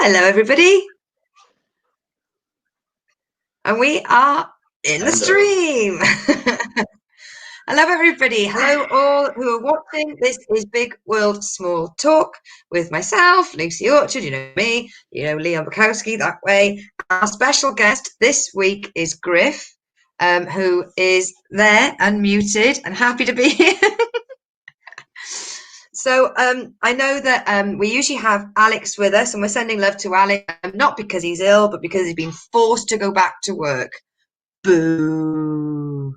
Hello, everybody. And we are in the stream. Hello, everybody. Hello, all who are watching. This is Big World Small Talk with myself, Lucy Orchard. You know me. You know Leon Bukowski that way. Our special guest this week is Griff, who is there unmuted and happy to be here. So I know that we usually have Alex with us, and we're sending love to Alex, not because he's ill, but because he's been forced to go back to work. Boo.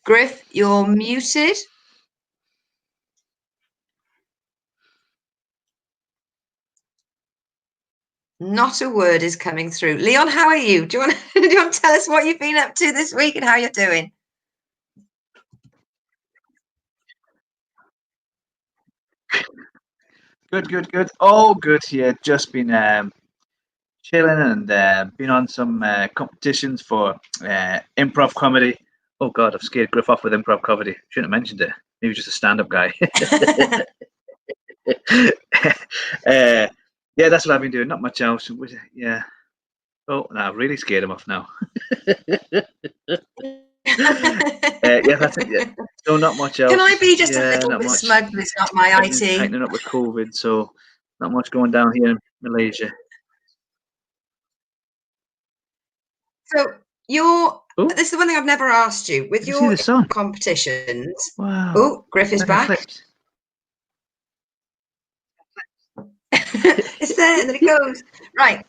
Griff, you're muted. Not a word is coming through. Leon, how are you? Do you want to tell us what you've been up to this week and how you're doing? Good. All good here. Just been chilling and been on some competitions for improv comedy. Oh God, I've scared Griff off with improv comedy. Shouldn't have mentioned it. Maybe just a stand-up guy. Yeah, that's what I've been doing. Not much else. Yeah. Oh, no, I've really scared him off now. Yeah, that's it. Yeah. So not much else. Can I be just a little bit smug that it's not my IT? Tightening up with COVID, so not much going down here in Malaysia. So this is the one thing I've never asked you. With you see the sun? Competitions. Wow. Oh, Griff is back. It's there and then it goes. Right.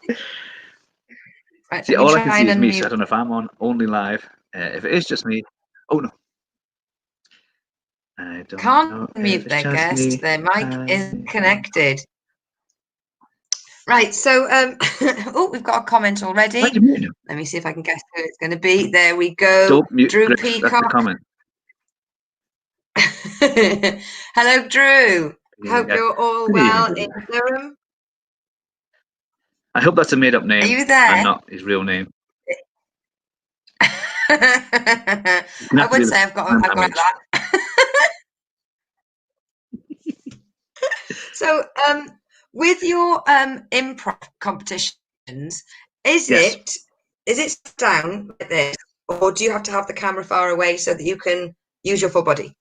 See, all I can see is me, so I don't know if I'm on only live. If it is just me, oh no. I don't Can't mute their guest. Their mic isn't connected. Right, so oh, we've got a comment already. Let me see if I can guess who it's going to be. There we go. Don't mute Drew Griff, Peacock. that's the comment. Hello, Drew. Hope you're all well in Durham. I hope that's a made-up name. Are you there? And not his real name. I would say I've got that. So, with your improv competitions, is it down like this, or do you have to have the camera far away so that you can use your full body?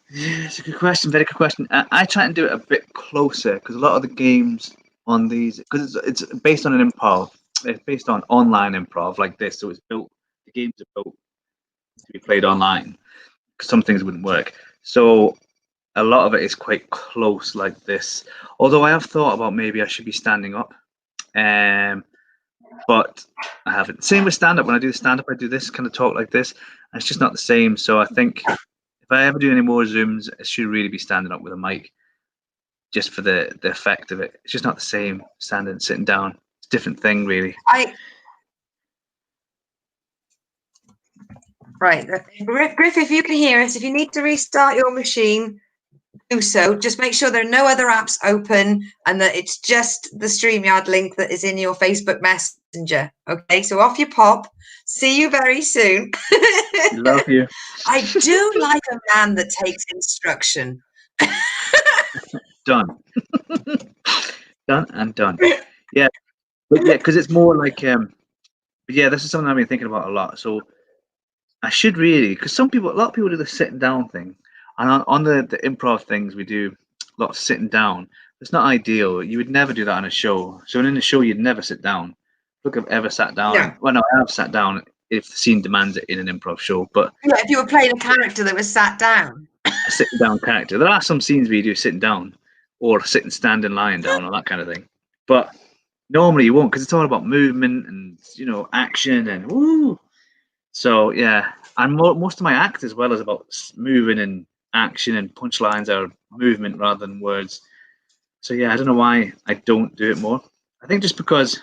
Yeah, it's a good question. Very good question. I try and do it a bit closer because a lot of the games on these, because it's based on an improv, it's based on online improv like this. So it's built. The games are built to be played online because some things wouldn't work. So a lot of it is quite close like this. Although I have thought about maybe I should be standing up, but I haven't. Same with stand-up. When I do the stand-up, I do this kind of talk like this, and it's just not the same. So I think if I ever do any more Zooms, I should really be standing up with a mic, just for the effect of it. It's just not the same standing, sitting down. It's a different thing, really. Right, Griff, if you can hear us, if you need to restart your machine, do so. Just make sure there are no other apps open and that it's just the StreamYard link that is in your Facebook Messenger. Okay, so off you pop. See you very soon. Love you. I do like a man that takes instruction. Done. Done and done. Yeah, but yeah, because it's more like but yeah, this is something I've been thinking about a lot. So I should really, because a lot of people do the sitting down thing, and on the improv things we do a lot of sitting down. It's not ideal. You would never do that on a show. So in a show you'd never sit down. Look, I've ever sat down. No. Well, no, I have sat down if the scene demands it in an improv show. But yeah, if you were playing a character that was sat down. A sitting down character. There are some scenes where you do sitting down, or sitting, standing, lying down, or that kind of thing. But normally you won't, because it's all about movement and action and woo. So yeah, and most of my act as well is about moving and action, and punchlines are movement rather than words. So yeah, I don't know why I don't do it more. I think just because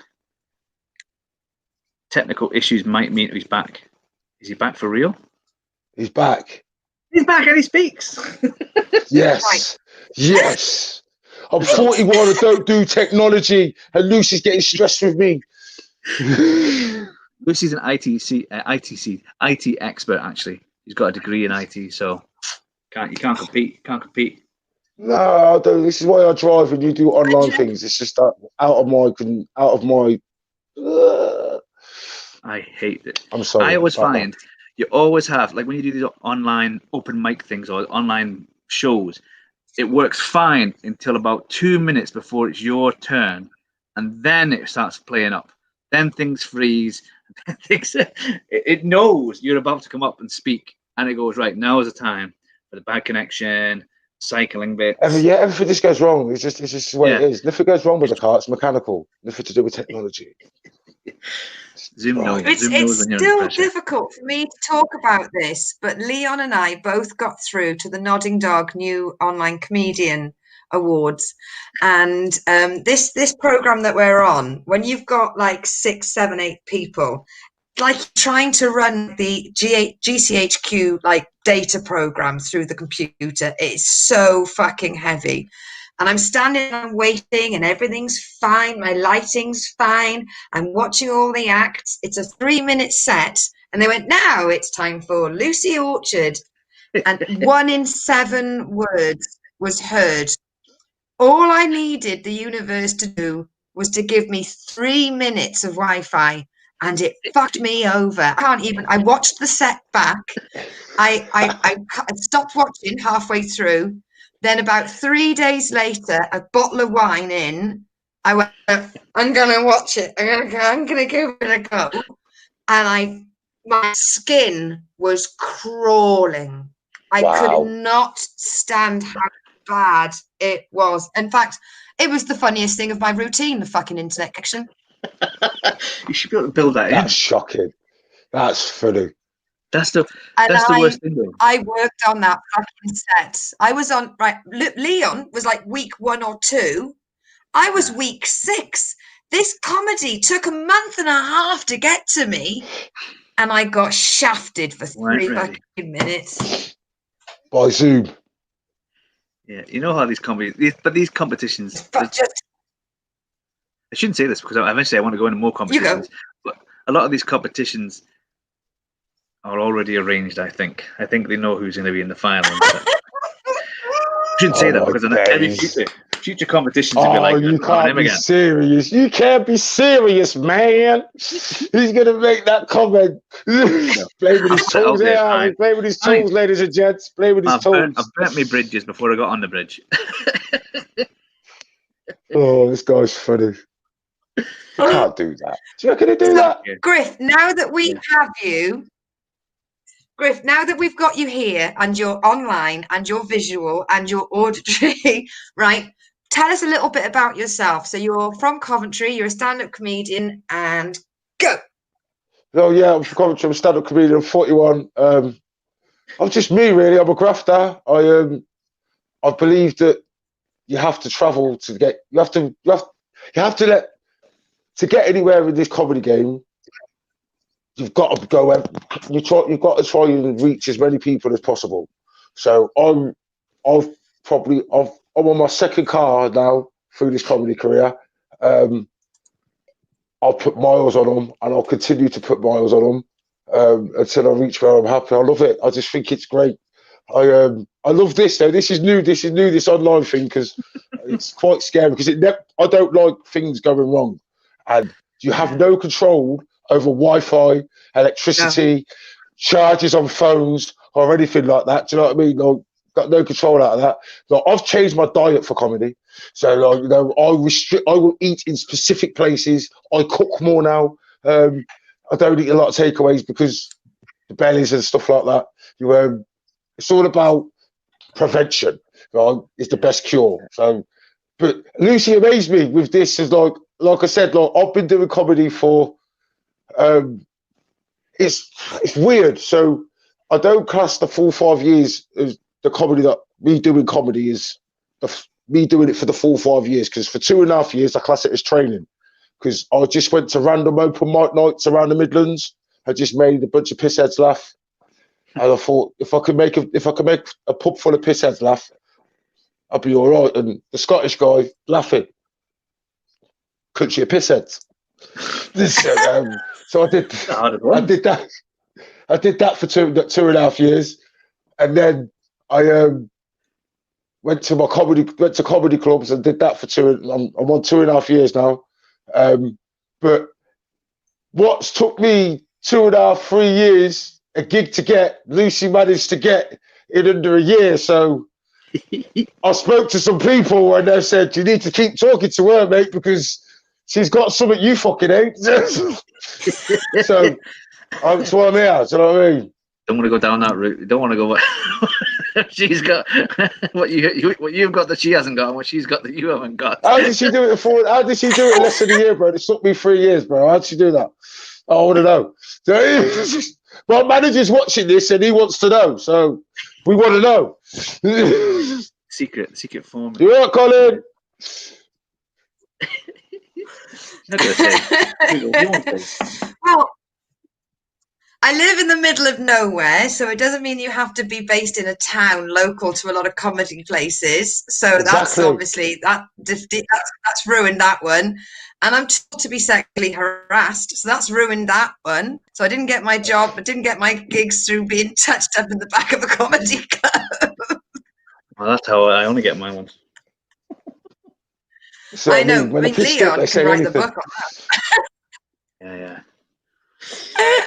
technical issues might mean he's back. Is he back for real? He's back. He's back and he speaks. Yes. Yes. I'm 41 and don't do technology, and Lucy's getting stressed with me. Lucy's an IT expert, actually. He's got a degree in IT, so you can't compete. No, I don't. This is why I drive and you do online things. It's just that out of my. I hate it. I'm sorry. I always about that. find you always have, like when you do these online open mic things or online shows, it works fine until about 2 minutes before it's your turn, and then it starts playing up. Then things freeze. It knows you're about to come up and speak, and it goes, right, now is the time for the bad connection, cycling bits. Everything just goes wrong. It's just the way it is. Nothing goes wrong with the car. It's mechanical. Nothing to do with technology. Zoom knows. It's Zoom knows when you're under still pressure. difficult for me to talk about this, but Leon and I both got through to the Nodding Dog New Online Comedian Awards, and this program that we're on, when you've got like 6, 7, 8 people, like trying to run the GCHQ like data program through the computer, it's so fucking heavy. And I'm standing and waiting and everything's fine. My lighting's fine. I'm watching all the acts. It's a 3-minute set. And they went, now it's time for Lucy Orchard. And 1 in 7 words was heard. All I needed the universe to do was to give me 3 minutes of Wi-Fi, and it fucked me over. I watched the set back. I stopped watching halfway through. Then about 3 days later, a bottle of wine in, I went, I'm going to watch it. I'm going to give it a go. And my skin was crawling. I could not stand how bad it was. In fact, it was the funniest thing of my routine, the fucking internet connection. You should be able to build that in. That's shocking. That's funny. That's the worst thing, though. I worked on that fucking set. I was on, right, Leon was like week 1 or 2. I was week 6. This comedy took a month and a half to get to me, and I got shafted for 3 fucking minutes. By Zoom. Yeah, you know how these competitions. I shouldn't say this because eventually I want to go into more competitions. But a lot of these competitions are already arranged. I think they know who's going to be in the final. I shouldn't say that because every future competitions will be like, you can't be serious. You can't be serious, man. He's going to make that comment. Play with his tools there. Play with his tools, ladies and gents. Play with his tools. I've burnt my bridges before I got on the bridge. Oh, this guy's funny. You can't do that. Do you reckon to do that? Griff, now that we have you, Griff, now that we've got you here and you're online and you're visual and you're auditory, right? Tell us a little bit about yourself. So you're from Coventry, you're a stand-up comedian, and go. Oh yeah, I'm from Coventry, I'm a stand-up comedian, I'm 41. I'm just me, really. I'm a grafter. I believe that you have to travel to get. To get anywhere in this comedy game. You've got to go. You've got to try and reach as many people as possible. So I'm on my second car now through this comedy career. I'll put miles on them, and I'll continue to put miles on them until I reach where I'm happy. I love it. I just think it's great. I love this though. This is new. This online thing because it's quite scary because I don't like things going wrong, and you have no control over Wi-Fi, electricity, charges on phones, or anything like that. Do you know what I mean? Like, got no control out of that. Like, I've changed my diet for comedy, so like, I will eat in specific places. I cook more now. I don't eat a lot of takeaways because the bellies and stuff like that. It's all about prevention. Right? It's the best cure. So, but Lucy amazed me with this. Is like I said, like I've been doing comedy for. It's weird. So I don't class the full 5 years as the comedy that me doing comedy is me doing it for the full 5 years, because for 2.5 years I class it as training, because I just went to random open mic nights around the Midlands. I just made a bunch of pissheads laugh, and I thought if I could make a pub full of pissheads laugh, I'd be all right. And the Scottish guy laughing, country of pissheads. So I did that. I did that for 2.5 years, and then I went to comedy clubs and did that for I'm on 2.5 years now. But what's took me 2.5, 3 years a gig to get, Lucy managed to get in under a year. So I spoke to some people and they said, you need to keep talking to her, mate, because she's got something you fucking ain't. So that's why I'm here. Do you know what I mean? Don't want to go down that route. You don't want to go. She's got what you've got that she hasn't got, and what she's got that you haven't got. How did she do it How did she do it in less than a year, bro? It took me 3 years, bro. How did she do that? I want to know. So, my manager's watching this and he wants to know. So we want to know. Secret form. You all right, Colin? Not gonna say. You won't say. Well, I live in the middle of nowhere, so it doesn't mean you have to be based in a town local to a lot of comedy places. So that's obviously that's ruined that one. And I'm told to be sexually harassed, so that's ruined that one. So I didn't get my job, I didn't get my gigs through being touched up in the back of a comedy club. Well, that's how I only get my ones. So, I know. when I mean, Leon can write the book on that. Yeah.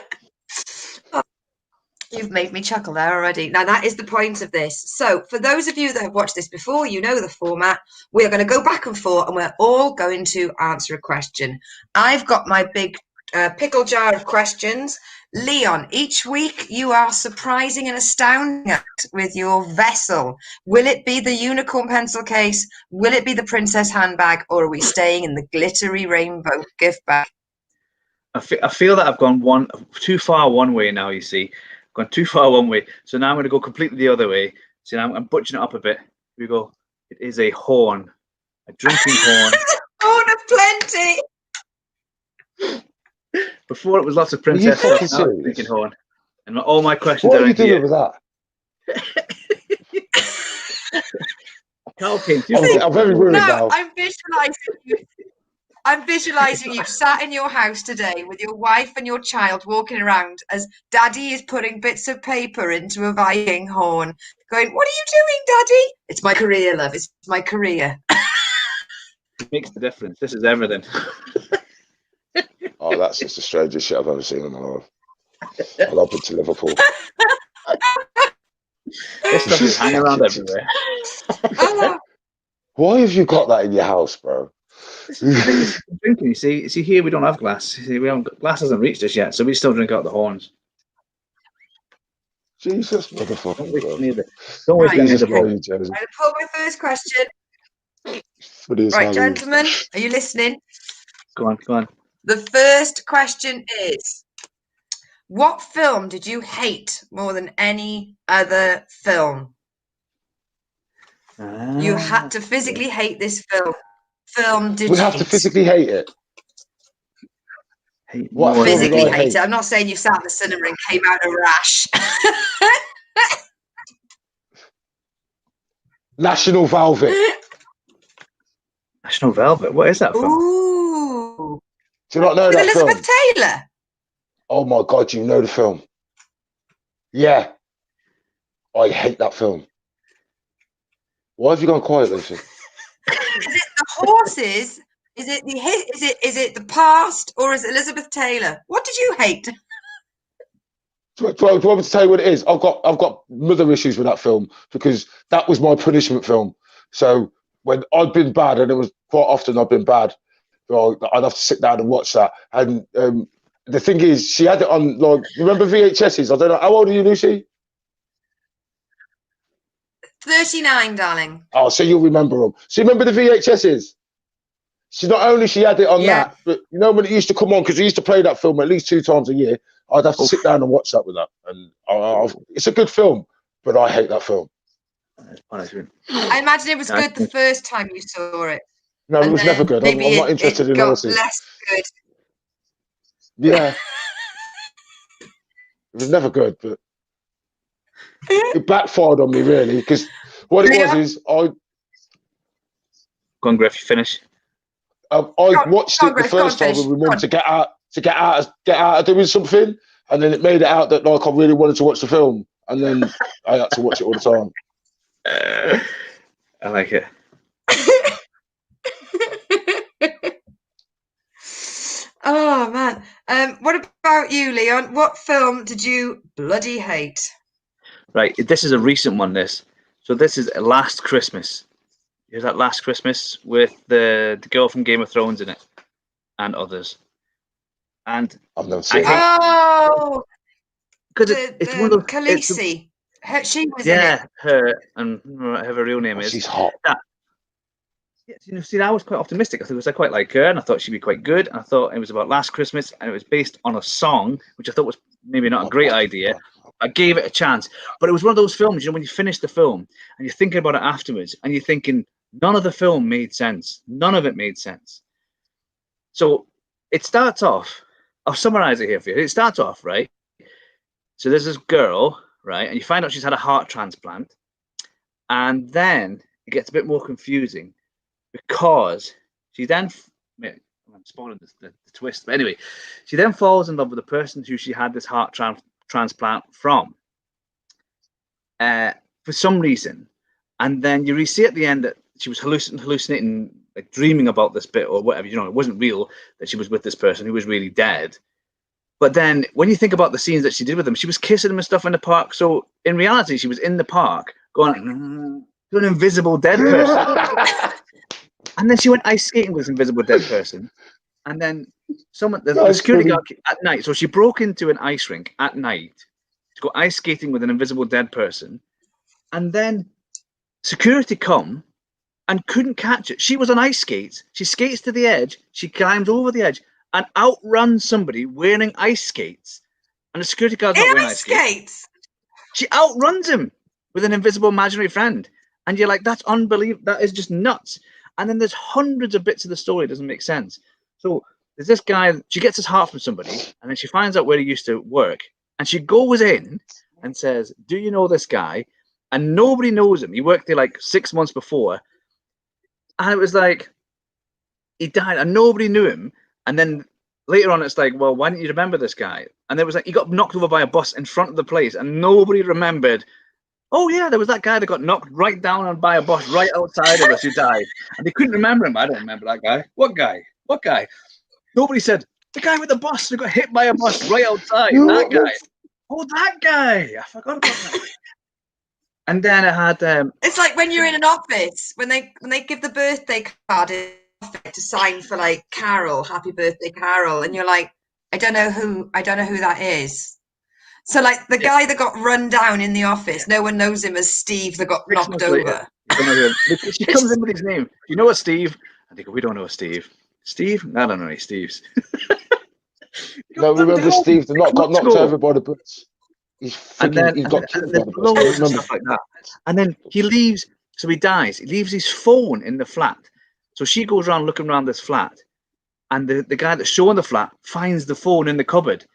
You've made me chuckle there already. Now, that is the point of this. So, for those of you that have watched this before, you know the format. We're going to go back and forth, and we're all going to answer a question. I've got my big pickle jar of questions. Leon, each week you are surprising and astounding us with your vessel. Will it be the unicorn pencil case? Will it be the princess handbag? Or are we staying in the glittery rainbow gift bag? I feel that I've gone too far one way now, you see. Gone too far one way, so now I'm going to go completely the other way. So now I'm butchering it up a bit. Here we go. It is a horn, a drinking horn. Horn of plenty. Before it was lots of princess stuff, now it's drinking horn. And all my questions what are you doing with that? Carl came too. I'm very worried now. I'm visualizing you sat in your house today with your wife and your child walking around as Daddy is putting bits of paper into a Viking horn, going, "What are you doing, Daddy?" "It's my career, love. It's my career." It makes the difference. This is everything. Oh, that's just the strangest shit I've ever seen in my life. I love it to Liverpool. This stuff is hanging around everywhere. Why have you got that in your house, bro? Drinking, you see here we don't have glass. You see, glass hasn't reached us yet, so we still drink out the horns. Jesus, motherfucker! Don't waste any of the I'm going to pull my first question. Right, gentlemen, are you listening? Go on. The first question is: what film did you hate more than any other film? You had to physically hate this film. We have to physically hate it. What physically hate it? I'm not saying you sat in the cinema and came out a rash. National Velvet. National Velvet. What is that film? Ooh. Do you not know that film? Elizabeth Taylor. Oh my God, you know the film? Yeah. I hate that film. Why have you gone quiet, Lucy? Is it the horses? Is it the past, or is it Elizabeth Taylor? What did you hate? Do you want me to tell you what it is? I've got mother issues with that film because that was my punishment film. So when I'd been bad, and it was quite often I'd been bad, well, I'd have to sit down and watch that. And the thing is, she had it on, like, remember VHSs? I don't know. How old are you, Lucy? 39, darling. Oh, so you'll remember them. So you remember the VHSs? She not only she had it on that, but you know when it used to come on, because we used to play that film at least 2 times a year, I'd have to sit down and watch that with her. And it's a good film, but I hate that film. I imagine it was good the first time you saw it. No, it was never good. I'm not interested in horses. Less good. Yeah. It was never good, but it backfired on me, really, because what it was is Go on, Griff, finish. I watched it the first time with my mum to get out of doing something, and then it made it out that like I really wanted to watch the film, and then I had to watch it all the time. I like it. Oh man. What about you, Leon? What film did you bloody hate? Right, this is a recent one. So this is Last Christmas. Here's that Last Christmas with the girl from Game of Thrones in it, and others. And I've never seen it. Oh, because it's one of those. Khaleesi. She was in Yeah, it. her and whatever her real name is. She's hot. Yeah, see, I was quite optimistic. I thought I quite like her, and I thought she'd be quite good. And I thought it was about Last Christmas, and it was based on a song, which I thought was maybe not a great idea. I gave it a chance, but it was one of those films. When you finish the film and you're thinking about it afterwards, and you're thinking none of the film made sense. None of it made sense. So it starts off. I'll summarize it here for you. It starts off right. So there's this girl, right, and you find out she's had a heart transplant, and then it gets a bit more confusing. Because she then, I'm spoiling the twist, but anyway, she then falls in love with the person who she had this heart transplant from for some reason. And then you see at the end that she was hallucinating, like dreaming about this bit or whatever. It wasn't real that she was with this person who was really dead. But then when you think about the scenes that she did with him, she was kissing him and stuff in the park. So in reality, she was in the park going to an invisible dead person. And then she went ice skating with this invisible dead person. And then the security guard at night. So she broke into an ice rink at night to go ice skating with an invisible dead person. And then security come and couldn't catch it. She was on ice skates. She skates to the edge. She climbs over the edge and outruns somebody wearing ice skates. And the security guard's not wearing ice skates. She outruns him with an invisible imaginary friend. And you're like, that's unbelievable. That is just nuts. And then there's hundreds of bits of the story that doesn't make sense. So there's this guy, she gets his heart from somebody, and then she finds out where he used to work. And she goes in and says, do you know this guy? And nobody knows him. He worked there like 6 months before. And it was like, he died and nobody knew him. And then later on, it's like, well, why didn't you remember this guy? And there was like, he got knocked over by a bus in front of the place, and nobody remembered. Oh yeah, there was that guy that got knocked right down on by a bus right outside of us who died. And they couldn't remember him. I don't remember that guy. What guy? What guy? Nobody said, the guy with the bus who got hit by a bus right outside. That guy. Oh, that guy. I forgot about that. And then I had it's like when you're in an office, when they give the birthday card to sign for like Carol, happy birthday Carol, and you're like, I don't know who that is. So, like, the guy that got run down in the office, no one knows him as Steve that got knocked over. She comes in with his name. You know what, Steve? I think we don't know a Steve. Steve? I don't know any Steves. No, remember Steve that got knocked over by the bus. He got killed by the bus. Stuff like that. And then he leaves, so he dies. He leaves his phone in the flat. So she goes around looking around this flat. And the guy that's showing the flat finds the phone in the cupboard.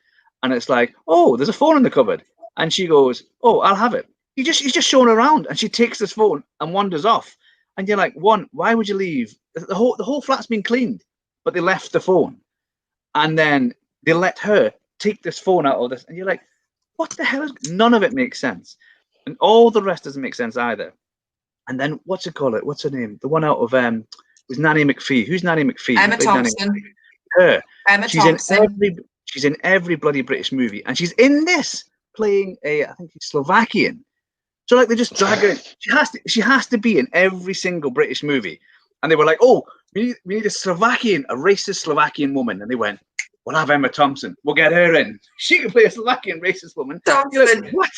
And it's like, oh, there's a phone in the cupboard. And she goes, oh, I'll have it. He's just showing around. And she takes this phone and wanders off. And you're like, why would you leave? The whole flat's been cleaned, but they left the phone. And then they let her take this phone out of this. And you're like, what the hell is... None of it makes sense. And all the rest doesn't make sense either. And then, what's her name? The one out of... was Nanny McPhee. Who's Nanny McPhee? Emma Thompson. Her. Emma Thompson. She's in every bloody British movie, and she's in this playing I think she's Slovakian. So like they just drag her in. She has to be in every single British movie. And they were like, oh, we need a racist Slovakian woman. And they went, we'll have Emma Thompson. We'll get her in. She can play a Slovakian racist woman. Thompson. Like, what?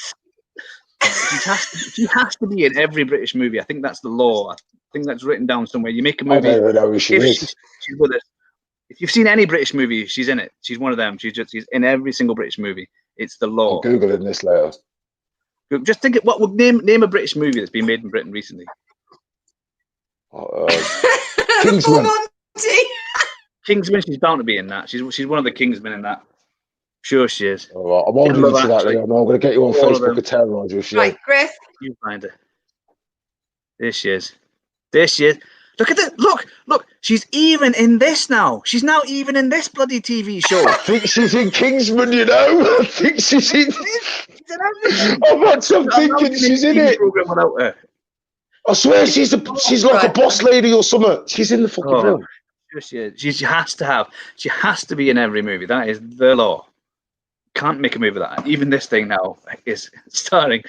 She has to be in every British movie. I think that's the law. I think that's written down somewhere. You make a movie. I don't know who she is. She's with us. If you've seen any British movie, she's in it. She's one of them. She's in every single British movie. It's the law. I'm Googling this later. Just think what would name a British movie that's been made in Britain recently. Kingsman. Kingsman. She's bound to be in that. She's one of the Kingsmen in that. Sure, she is. All right, I'm on to that. Leon. I'm going to get you on Facebook and terrorise you. Right, Griff. You find her. There she is. Look at it. Look. She's even in this now. She's now even in this bloody TV show. I think she's in Kingsman, you know. I think she's in. She's in everything. I'm thinking she's in it. Program without her. I swear she's like a boss lady or something. She's in the fucking film. She has to be in every movie. That is the law. Can't make a movie of that. Even this thing now is starring.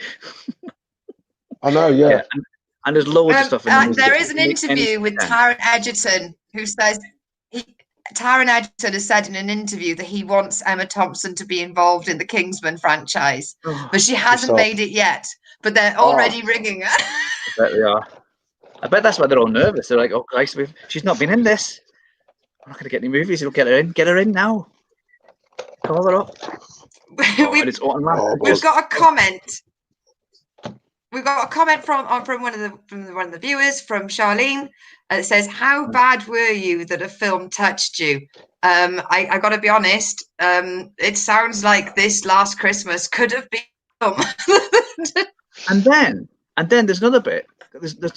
I know, yeah. And there's loads of stuff in the there is an interview with Taron Egerton who says Taron Egerton has said in an interview that he wants Emma Thompson to be involved in the Kingsman franchise, but she hasn't made it yet. But they're already ringing her. I bet they are. I bet that's why they're all nervous. They're like, "Oh Christ, she's not been in this. I'm not going to get any movies. We'll get her in. Get her in now. Call her up." We've got a comment. We've got a comment from one of the viewers, from Charlene. It says, "How bad were you that a film touched you?" I got to be honest. It sounds like this Last Christmas could have been. And then there's another bit.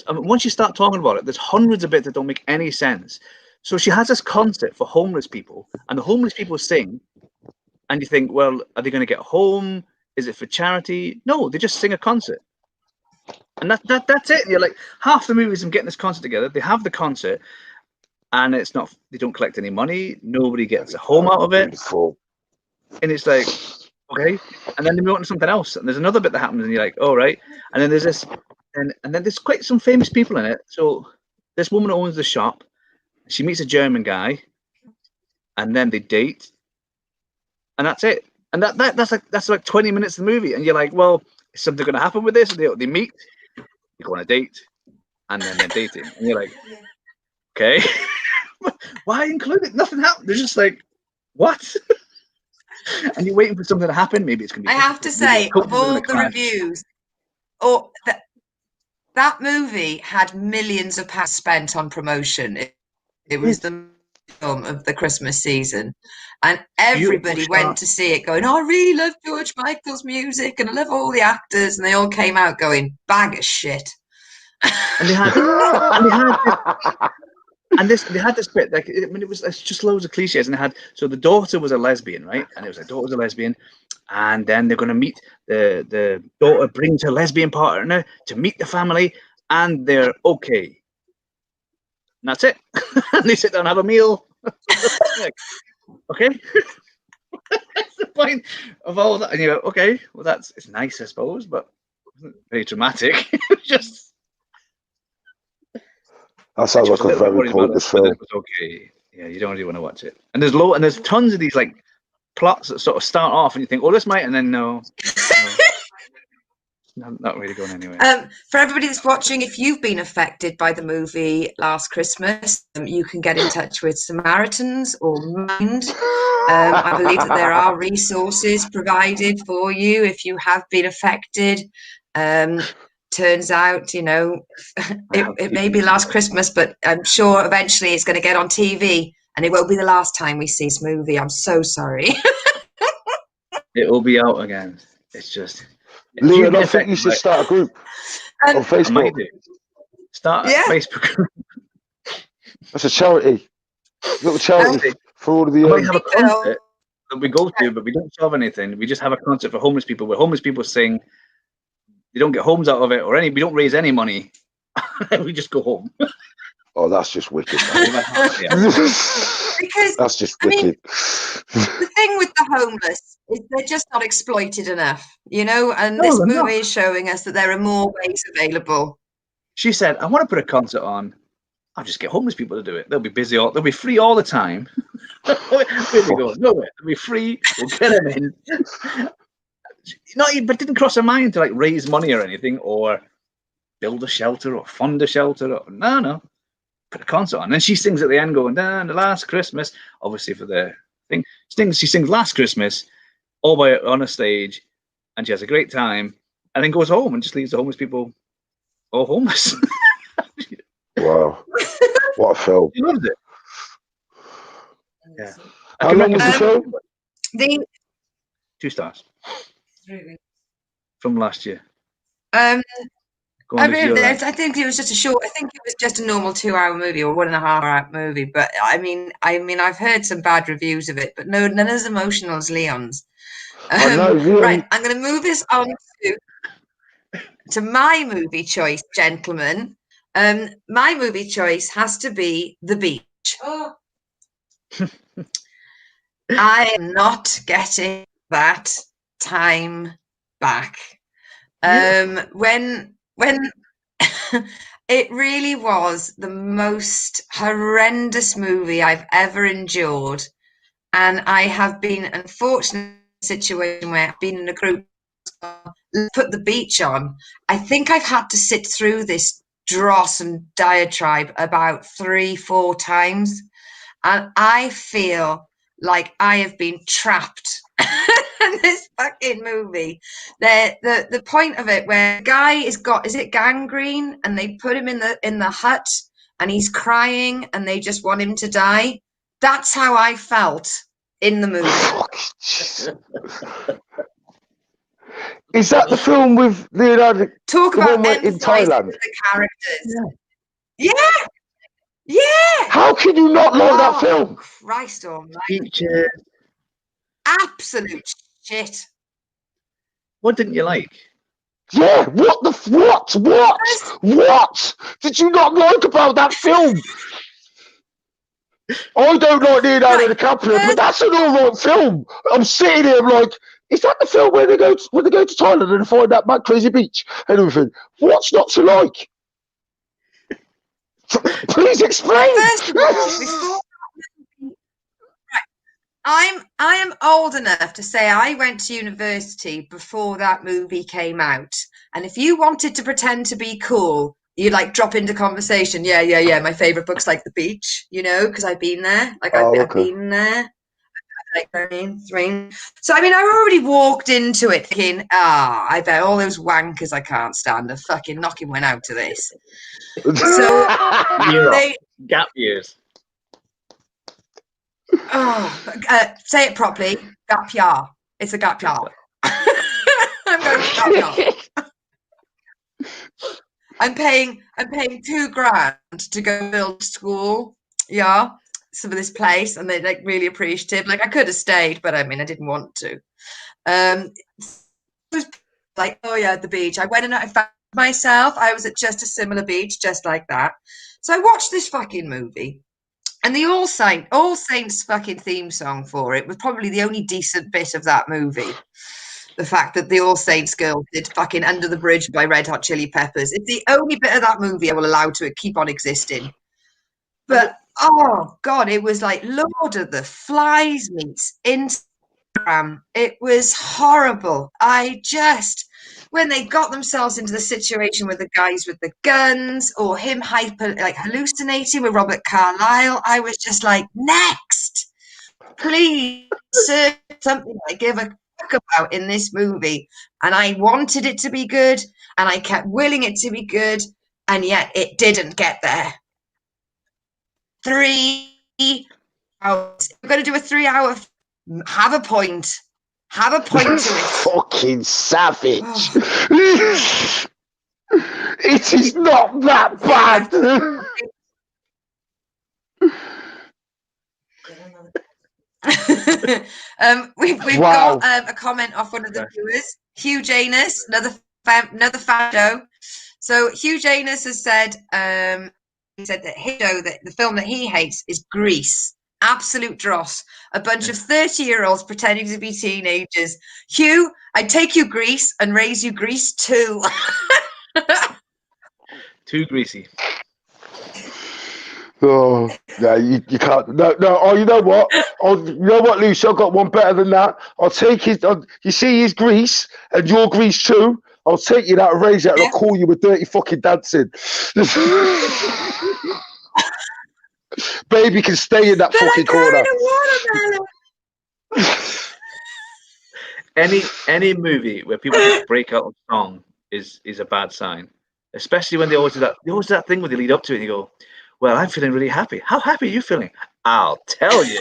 Once you start talking about it, there's hundreds of bits that don't make any sense. So she has this concert for homeless people, and the homeless people sing, and you think, well, are they going to get home? Is it for charity? No, they just sing a concert. And that's it. You're like, half the movies, I'm getting this concert together. They have the concert, and it's not. They don't collect any money. Nobody gets a home out of it. Beautiful. And it's like, okay. And then they move on to something else. And there's another bit that happens, and you're like, oh right. And then there's this, and then there's quite some famous people in it. So this woman owns the shop. She meets a German guy, and then they date, and that's it. And that's like 20 minutes of the movie, and you're like, well, is something going to happen with this? And they meet. You go on a date, and then they're dating, and you're like, okay, why include it? Nothing happened. They're just like, what? And you're waiting for something to happen. Maybe it's gonna be. I have to say, of all the reviews, that movie had millions of pounds spent on promotion. It was the film of the Christmas season, and everybody went to see it going, "Oh, I really love George Michael's music, and I love all the actors," and they all came out going, "Bag of shit." And they had this bit, like, I mean, it's just loads of cliches, and they had, so the daughter was a lesbian, right? And it was, the daughter was a lesbian, and then they're going to meet, the daughter brings her lesbian partner to meet the family, and they're okay. And that's it. And they sit down and have a meal. Like, okay. That's the point of all that. And you go, okay, well, it's nice, I suppose, but it wasn't very dramatic. It was just. That sounds like a very pointless film. It was okay. Yeah, you don't really want to watch it. And there's tons of these like plots that sort of start off, and you think, oh, this might, and then no. Not really going anywhere. For everybody that's watching, if you've been affected by the movie Last Christmas, you can get in touch with Samaritans or Mind. I believe that there are resources provided for you if you have been affected. Turns out, it may be Last Christmas, but I'm sure eventually it's going to get on TV, and it won't be the last time we see this movie. I'm so sorry. It will be out again. It's just. Leon, I think you should start a group on Facebook. Start a Facebook group. That's a charity. Little charity for all of the. We might have a concert that we go to, but we don't solve anything. We just have a concert for homeless people where homeless people sing. They don't get homes out of it, or we don't raise any money. We just go home. Oh, that's just wicked. Because that's just wicked. The thing with the homeless is they're just not exploited enough, and this movie is showing us that there are more ways available. She said, I want to put a concert on. I'll just get homeless people to do it. They'll be busy. They'll be free all the time. Where they go? Nowhere. They'll be free. We'll get them in. But didn't cross her mind to like raise money or anything, or build a shelter or fund a shelter. No. Put a concert on, and she sings at the end, going down the Last Christmas. Obviously for the thing, she sings Last Christmas all on a stage, and she has a great time, and then goes home and just leaves the homeless people all homeless. Wow, what a film! She loves it. Yeah. How long was the film? 2 stars. From last year. I think it was just I think it was just a normal 2-hour movie or 1.5-hour movie. But I mean, I've heard some bad reviews of it, but none as emotional as Leon's. Right, I'm going to move this on to to my movie choice, gentlemen. My movie choice has to be The Beach. I am not getting that time back. When it really was the most horrendous movie I've ever endured, and I have been unfortunate in a situation where I've been in a group put The Beach on. I think I've had to sit through this dross and diatribe about 3-4 times, and I feel like I have been trapped in this fucking movie. The point of it where the guy is it gangrene, and they put him in the hut and he's crying and they just want him to die. That's how I felt in the movie. Is that the film with Leonardo? Talk about in Thailand with the characters. Yeah. How can you not like that film? Christ almighty. Absolute shit. What didn't you like? Yeah, what did you not like about that film? I don't like Leonardo DiCaprio, but that's an alright film. I'm sitting here, I'm like, is that the film where they go to Thailand and find that mad crazy beach and everything? What's not to like? Please explain. First of all, I am old enough to say I went to university before that movie came out, and if you wanted to pretend to be cool, you like drop into conversation. Yeah. My favorite book's like The Beach, because I've been there. Like I've been there. Like so I mean, I already walked into it thinking, I bet all those wankers I can't stand are fucking knocking one out to this. So gap years. Say it properly. Gap year. It's a gap year. I'm going to gap year. I'm paying $2,000 to go build school. Yeah. Some of this place, and they're like really appreciative. Like I could have stayed, but I mean I didn't want to. It was like, oh yeah, the beach. I went and I found myself. I was at just a similar beach, just like that. So I watched this fucking movie, and the All Saints fucking theme song for it was probably the only decent bit of that movie. The fact that the All Saints girls did fucking Under the Bridge by Red Hot Chili Peppers. It's the only bit of that movie I will allow to keep on existing. But oh God, it was like Lord of the Flies meets Instagram. It was horrible. When they got themselves into the situation with the guys with the guns, or him hallucinating with Robert Carlyle, I was just like, next, please, sir, something I give a fuck about in this movie. And I wanted it to be good, and I kept willing it to be good, and yet it didn't get there. 3 hours. We're going to do a 3-hour. Have a point to it. Fucking savage. It is not that bad. We've got a comment off one of the viewers, Hugh Janus, another fan. So Hugh Janus has said. He said that the film that he hates is Grease. Absolute dross. A bunch of 30-year-olds pretending to be teenagers. Hugh, I'd take you Grease and raise you Grease too. Too greasy. Oh, no, you can't. No. Oh, you know what? Lucy? I've got one better than that. I'll take his. You see his Grease and your Grease too. I'll take you that and raise it, and I'll call you with Dirty Fucking Dancing. Baby can stay in that fucking corner. Any movie where people just break out of song is a bad sign. Especially when they always do that thing where they lead up to it and you go, well, I'm feeling really happy. How happy are you feeling? I'll tell you.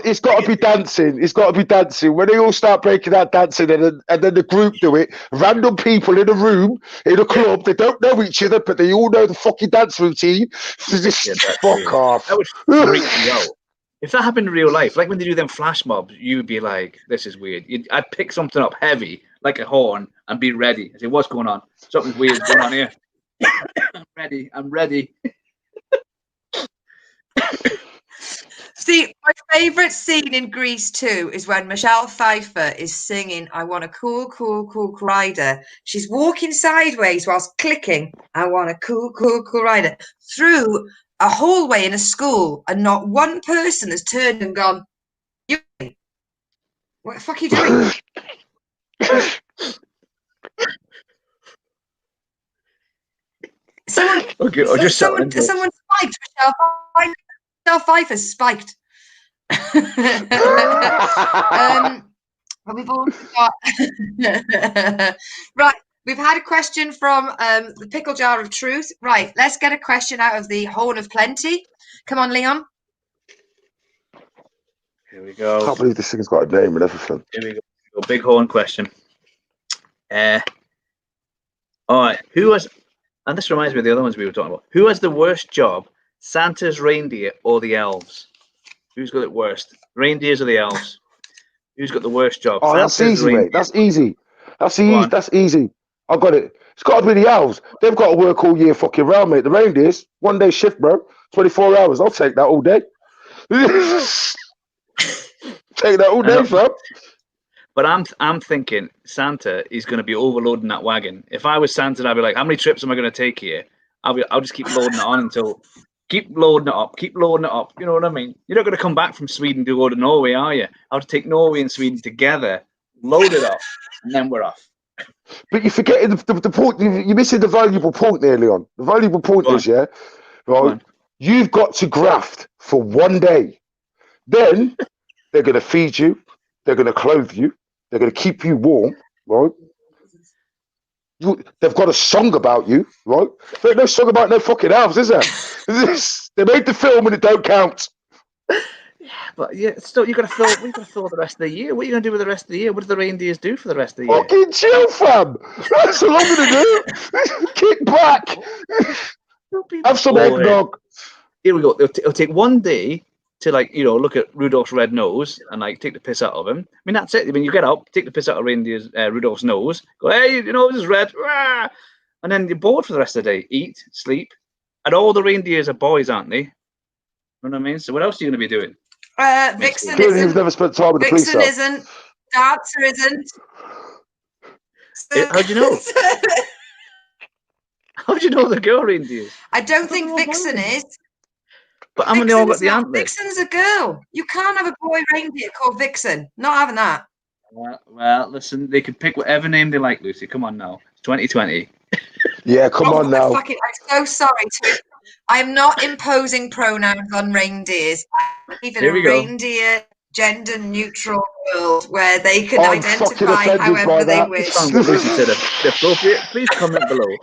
It's got to be dancing. It's got to be dancing. When they all start breaking out dancing, and then the group do it, random people in a room, in a club, they don't know each other, but they all know the fucking dance routine. So just fuck off. That would freak me out. If that happened in real life, like when they do them flash mobs, you'd be like, "This is weird." I'd pick something up heavy, like a horn, and be ready. I say, "What's going on? Something weird's going on here." I'm ready. I'm ready. See, my favourite scene in Grease 2 is when Michelle Pfeiffer is singing I Want a Cool, Cool, Cool, Cool Rider. She's walking sideways whilst clicking I Want a Cool, Cool, Cool Rider through a hallway in a school, and not one person has turned and gone, what the fuck are you doing? Someone spiked Michelle Pfeiffer's spiked. We've also got right. We've had a question from the Pickle Jar of Truth. Right, let's get a question out of the Horn of Plenty. Come on, Leon. Here we go. I can't believe this thing's got a name and everything. Here we go. Big horn question. All right. Who has? And this reminds me of the other ones we were talking about. Who has the worst job? Santa's reindeer or the elves? Who's got it worst? Reindeers or the elves? Who's got the worst job? Oh, Santa's that's easy, reindeer. mate. That's easy. That's easy. That's easy. I got it. It's got to be the elves. They've got to work all year fucking round, mate. The reindeers, 1 day shift, bro. 24 hours. I'll take that all day. Take that all day, fam. But I'm thinking Santa is going to be overloading that wagon. If I was Santa, I'd be like, how many trips am I going to take here? I'll just keep loading it on until keep loading it up. You know what I mean? You're not going to come back from Sweden to go to Norway, are you? I'll take Norway and Sweden together, load it up, and then we're off. But you're forgetting the point. You're missing the valuable point there, Leon. The valuable point is, right? You've got to graft for 1 day. Then they're going to feed you. They're going to clothe you. They're going to keep you warm, right? They've got a song about you, right? There's no song about no fucking elves, is there? They made the film and it don't count. Yeah, but still, you got to fill the rest of the year. What are you going to do with the rest of the year? What do the reindeers do for the rest of the year? Fucking chill, fam. That's all I'm going to do. Kick back. Have some eggnog. Here we go. It'll take 1 day to look at Rudolph's red nose and take the piss out of him. I mean, that's it. I mean, you get up, take the piss out of Rudolph's nose, go, hey, your nose is red, rah! And then you're bored for the rest of the day. Eat, sleep, and all the reindeers are boys, aren't they? You know what I mean? So what else are you going to be doing? Vixen Clearly isn't. You've never spent time with the police. Vixen isn't. Dancer isn't. How do you know? How do you know the girl reindeers? I don't think Vixen is. But how many all got the antlers? Vixen's a girl. You can't have a boy reindeer called Vixen. Not having that. Well, listen, they can pick whatever name they like, Lucy. Come on now. It's 2020. Yeah, come on now. I'm so sorry. I'm not imposing pronouns on reindeers. Even a reindeer gender-neutral world where they can identify however they wish. Lucy said the appropriate. Please comment below.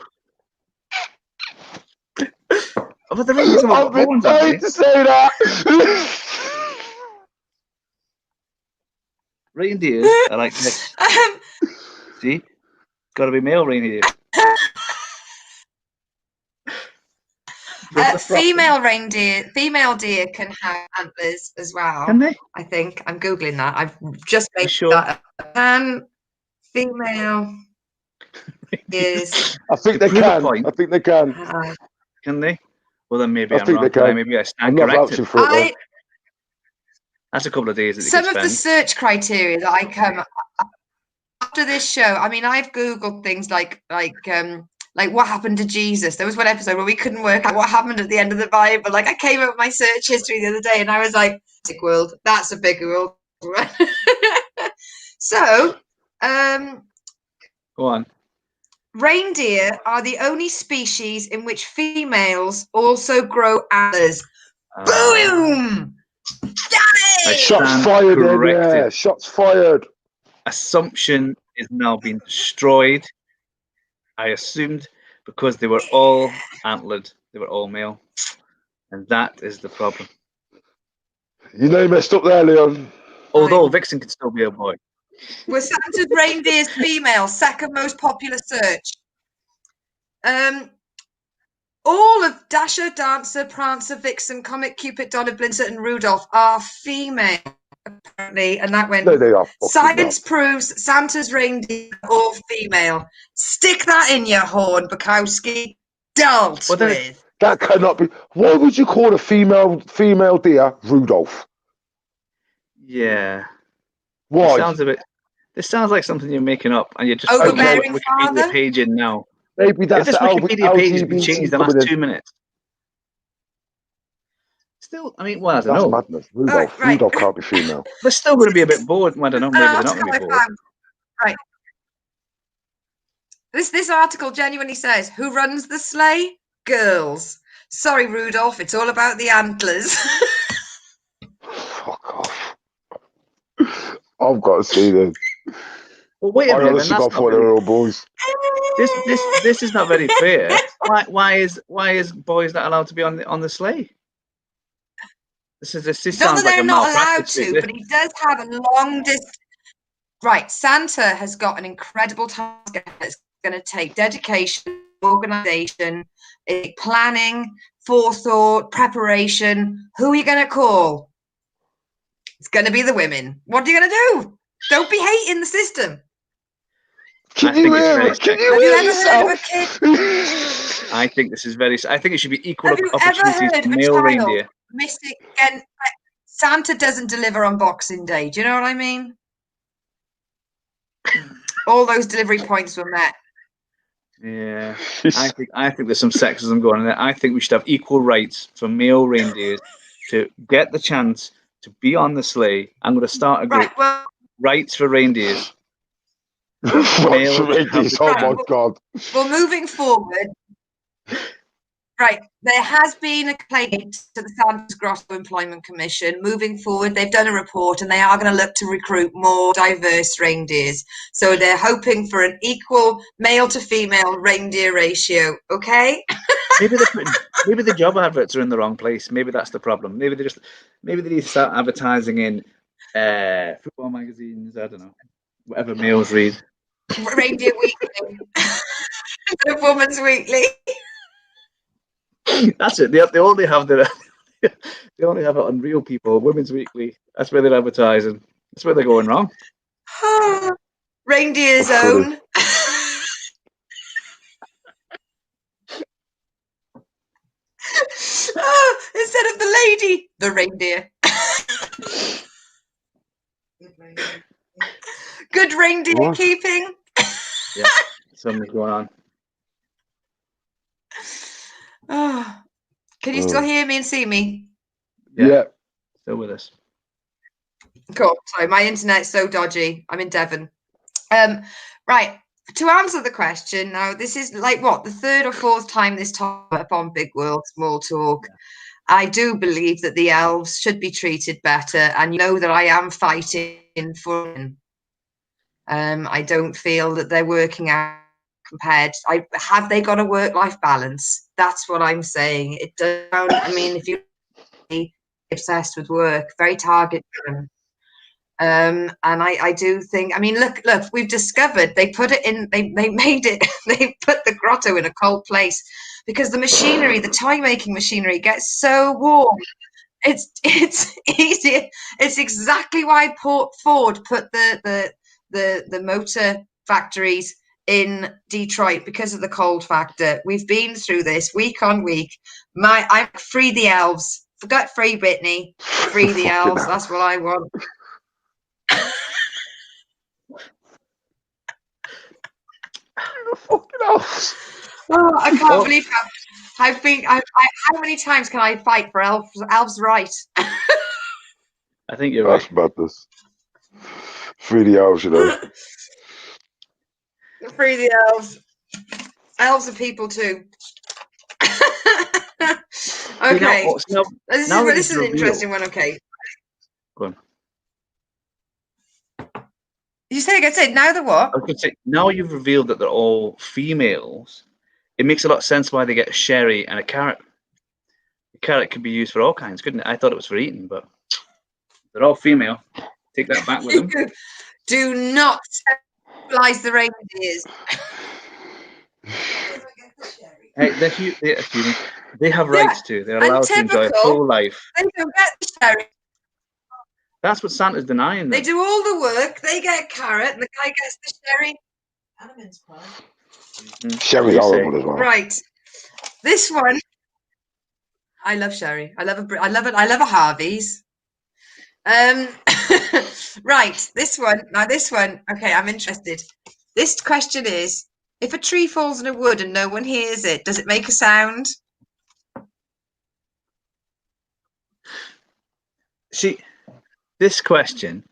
But the reindeers I've been trying to say that. Reindeers are like this. See? Got to be male reindeer. Female deer can have antlers as well. Can they? I think. I'm Googling that. I've just made that up. Female is. I think they can. I think they can. Can they? Well, then maybe I'm wrong. Maybe I stand corrected. That's a couple of days. Some of the search criteria that I come after this show. I mean, I've Googled things like what happened to Jesus. There was one episode where we couldn't work out what happened at the end of the Bible. Like, I came up with my search history the other day, and I was like, "Big world. That's a big world." So, go on. Reindeer are the only species in which females also grow antlers. Boom! Got it! Shots fired, yeah. Shots fired. Assumption is now being destroyed. I assumed because they were all antlered, they were all male, and that is the problem. You know you messed up there, Leon. Although Vixen could still be a boy. Were Santa's reindeers female? Second most popular search. all of Dasher, Dancer, Prancer, Vixen, Comet, Cupid, Donna, Blinzer, and Rudolph are female, apparently. And that went, No, they are. science proves Santa's reindeer are all female. Stick that in your horn, Bukowski. Dealt Well, then with. That cannot be. Why would you call a female deer Rudolph? Yeah. Why? This sounds like something you're making up, and you're just Overbearing Wikipedia father? page in now. Maybe that's If this the Wikipedia page has been LGBT changed in the last coming in. 2 minutes. Still, I mean, well, I don't That's know. madness. Rudolph. Right. Rudolph can't be female. They're still going to be a bit bored. Well, I don't know. Maybe they're not going to be bored. Right. This article genuinely says, who runs the sleigh? Girls. Sorry, Rudolph, it's all about the antlers. Fuck off. I've got to see this. Well, wait a I minute. honestly got thought they were all boys. This is not very fair. Why is boys not allowed to be on the sleigh? This Not sounds that like they're a not allowed malpractice to, bit. but he does have a long distance. Right, Santa has got an incredible task that's going to take dedication, organisation, planning, forethought, preparation. Who are you going to call? It's going to be the women. What are you going to do? Don't be hating the system. Can you hear yourself? Heard of a kid? I think this is I think it should be equal Have you ever opportunities heard for of a male child reindeer. missing? And Santa doesn't deliver on Boxing Day. Do you know what I mean? All those delivery points were met. Yeah, I think there's some sexism going on there. I think we should have equal rights for male reindeers to get the chance to be on the sleigh. I'm going to start a group. Right. Well, rights for reindeers. Rights for reindeers. Oh my God. Well, moving forward. Right, there has been a complaint to the Santa's Grosso Employment Commission. Moving forward, they've done a report and they are going to look to recruit more diverse reindeers. So they're hoping for an equal male to female reindeer ratio. Okay. Maybe the job adverts are in the wrong place. Maybe that's the problem. Maybe they need to start advertising in football magazines. I don't know, whatever males read. Reindeer Weekly, the Woman's Weekly. That's it. They only have they only have it on Real People, Women's Weekly. That's where they're advertising. That's where they're going wrong. Reindeer's own. Instead of the lady, the reindeer. Good reindeer keeping. Yeah, something's going on. Oh, can you still hear me and see me? Yeah. Still with us. Cool. Sorry, my internet's so dodgy. I'm in Devon. Right. To answer the question, now this is like the third or fourth time this time up on Big World Small Talk. Yeah. I do believe that the elves should be treated better, and you know that I am fighting for them. I don't feel that they're working out compared. Have they got a work-life balance? That's what I'm saying. It does. I mean, if you're obsessed with work, very target-driven. And I do think. I mean, look. We've discovered they put it in. They made it. They put the grotto in a cold place because the machinery, the toy-making machinery, gets so warm. It's easier. It's exactly why Ford put the motor factories in Detroit, because of the cold factor. We've been through this week on week. I free the elves. Forget free Britney. Free the elves. That's what I want. Fucking elves. Oh, I can't believe how many times can I fight for elves' right? I think you're right. That's madness. Free the elves, you know. Free the elves. Elves are people too. Okay. This is an interesting one. Okay. Go on. You say again. Now the what? I was going to say, now you've revealed that they're all females, it makes a lot of sense why they get a sherry and a carrot. A carrot could be used for all kinds, couldn't it? I thought it was for eating, but they're all female. Take that back with them. Do not sexualize the reindeers. Hey, they're human. They have Yeah, rights too. They're allowed to enjoy a typical, full life. they don't get the sherry. That's what Santa's denying They them. do all the work. They get a carrot, and the guy gets the sherry. And a mince pie. Sherry's You say. horrible as well. Right, this one. I love sherry. I love a Harvey's. Right, this one. Now this one. Okay, I'm interested. This question is: if a tree falls in a wood and no one hears it, does it make a sound? See, this question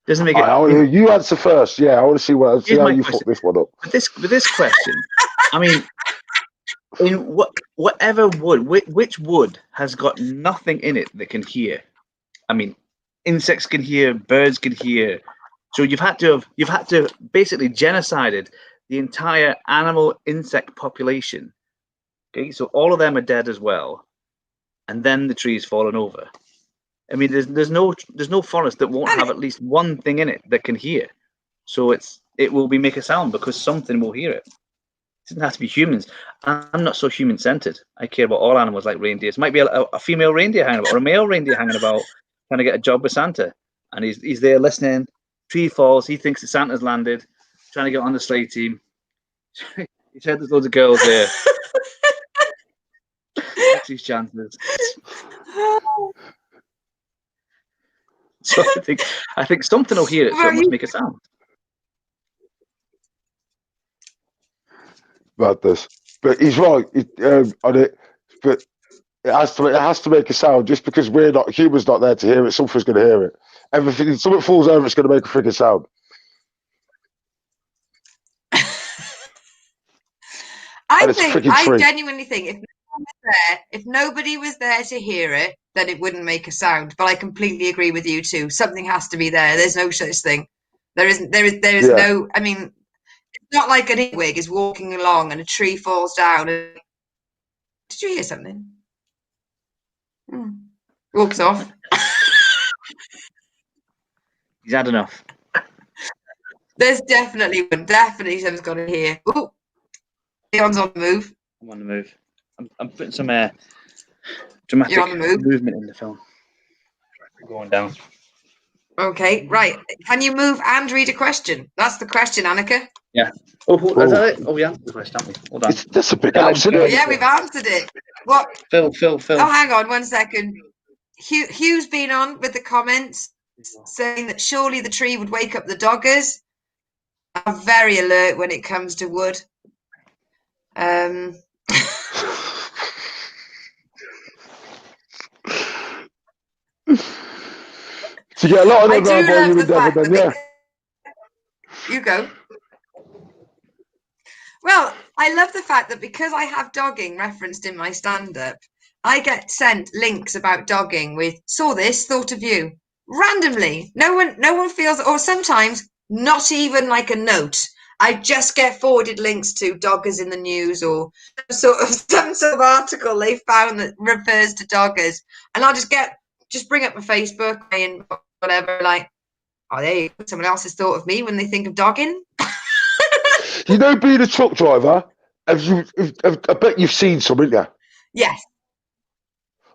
doesn't make it. You answer first. Yeah, I want to see how you fuck this one up. With this question, I mean, in whatever wood, which wood has got nothing in it that can hear? I mean, insects can hear, birds can hear. So you've had to basically genocided the entire animal insect population. Okay, so all of them are dead as well, and then the tree's fallen over. I mean, there's no forest that won't have at least one thing in it that can hear. So it will make a sound because something will hear it. It doesn't have to be humans. I'm not so human centered. I care about all animals like reindeers. Might be a female reindeer hanging about or a male reindeer hanging about trying to get a job with Santa, and he's there listening. Tree falls. He thinks that Santa's landed, trying to get on the sleigh team. He said there's loads of girls there. Takes his chances. So I think something will hear it, so it must make a sound. About this, but he's right on it. But it has to make a sound. Just because humans not there to hear it, something's going to hear it. Everything, something falls over, it's going to make a freaking sound. I genuinely think if nobody was there to hear it, then it wouldn't make a sound. But I completely agree with you too. Something has to be there. There's no such thing. There is no. I mean, it's not like an earwig is walking along and a tree falls down. And, did you hear something? Walks off. He's had enough. There's definitely someone's got to hear. Ooh, Leon's on the move. I'm on the move. I'm putting some dramatic movement in the film. Going down. Okay, right. Can you move and read a question? That's the question, Annika. Yeah. Oh, is that it? Oh, we answered the question, haven't we? Hold on. That's a big house, isn't it? Yeah, we've answered it. What? Phil. Oh, hang on 1 second. Hugh's been on with the comments saying that surely the tree would wake up the doggers. I'm very alert when it comes to wood. So you get a lot of them while you're in Devon, then, yeah. You go. Well, I love the fact that because I have dogging referenced in my stand-up, I get sent links about dogging with "saw this, thought of you" randomly. No one feels, or sometimes not even like a note. I just get forwarded links to doggers in the news or some sort of article they found that refers to doggers, and I'll just bring up my Facebook and whatever, like, oh, there you go. Someone else has thought of me when they think of dogging. You know, being a truck driver, I bet you've seen some, haven't you? Yes.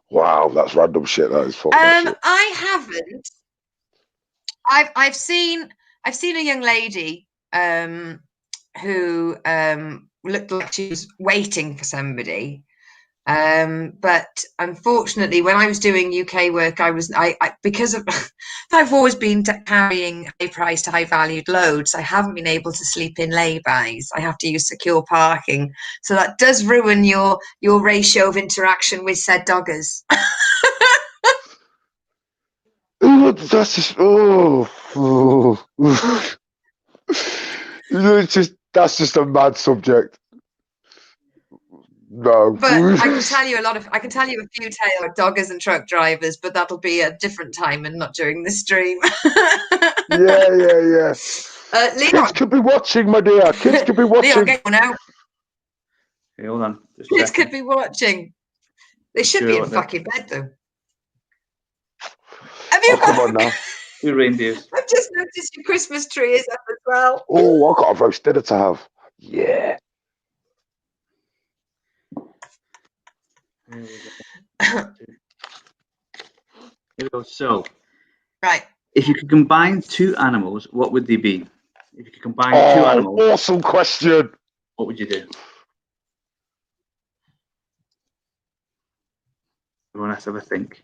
Wow, that's random shit. That is fucking shit. I haven't. I've seen a young lady who looked like she was waiting for somebody. But unfortunately, when I was doing UK work, because of I've always been carrying high-priced, high-valued loads. I haven't been able to sleep in lay-bys. I have to use secure parking, so that does ruin your ratio of interaction with said doggers. That's just that's just a mad subject. No, but I can tell you a few tales of doggers and truck drivers, but that'll be a different time and not during the stream. yeah. Leon, kids could be watching, my dear. Kids could be watching. Leon, get one out. Okay, hold on. Kids could be watching. They should be in fucking bed though. Have you come on now. 2 reindeers. I've just noticed your Christmas tree is up as well. Oh, I got a roast dinner to have. Yeah. Here we go. So, Right. if you could combine two animals, what would they be? If you could combine two animals, awesome question. what would you do? Everyone has to have a think.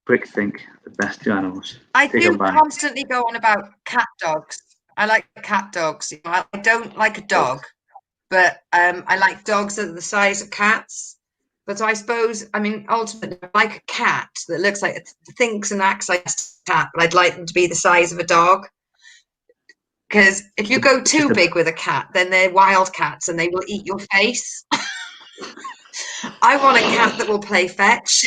Quick think. The best two animals. I to do combine. constantly go on about cat dogs. I like cat dogs. I don't like a dog, but I like dogs that are the size of cats. But I suppose, I mean, ultimately, I like a cat that looks like, thinks and acts like a cat, but I'd like them to be the size of a dog. Because if you go too big with a cat, then they're wild cats and they will eat your face. I want a cat that will play fetch.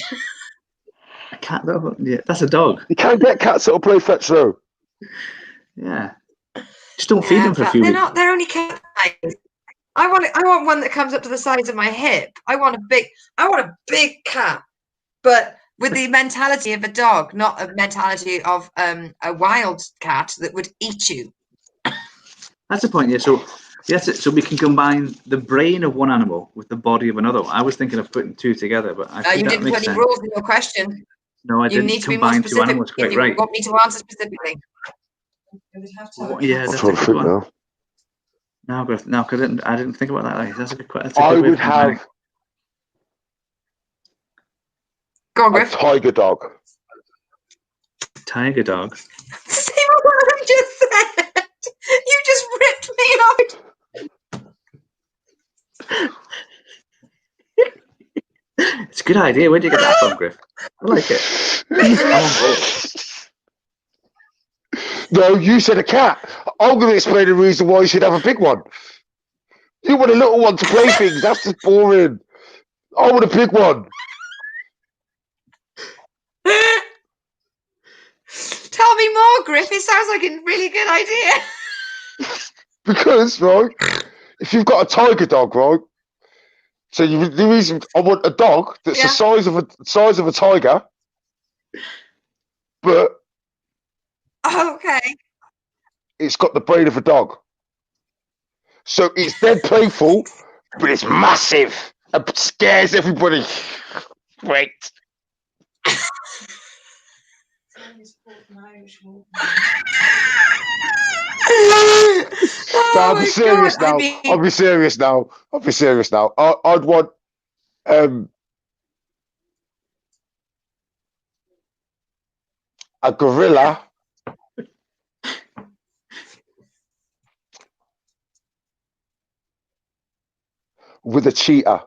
A cat, though? Yeah, that's a dog. You can't get cats that'll play fetch though. Yeah. Just don't feed them for a few weeks. They're only cat size. I want one that comes up to the size of my hip. I want a big cat, but with the mentality of a dog, not a mentality of a wild cat that would eat you. That's the point, yeah. So yes, so we can combine the brain of one animal with the body of another. I was thinking of putting two together, but I think You that didn't makes put any sense. rules in your question. No, I You didn't need to be more combine two specific. animals. Quite You right. want me to answer specifically? Yeah, I'm that's a trying to good think one. now. No, Griff, no, because I didn't think about that. Like, that's a good question. I would have Go on, a Griff. tiger dog. Tiger dog. See what I just said? You just ripped me off. It's a good idea. Where did you get that from, Griff? I like it. I'm on board. No, you said a cat. I'm going to explain the reason why you should have a big one. You want a little one to play things. That's just boring. I want a big one. Tell me more, Griff. It sounds like a really good idea. Because, right, if you've got a tiger dog, right, so the reason I want a dog that's the size of a tiger, but okay, it's got the brain of a dog. So it's dead playful, but it's massive and scares everybody. Great. I'll be serious now. I'll be serious now. I'd want a gorilla with a cheetah.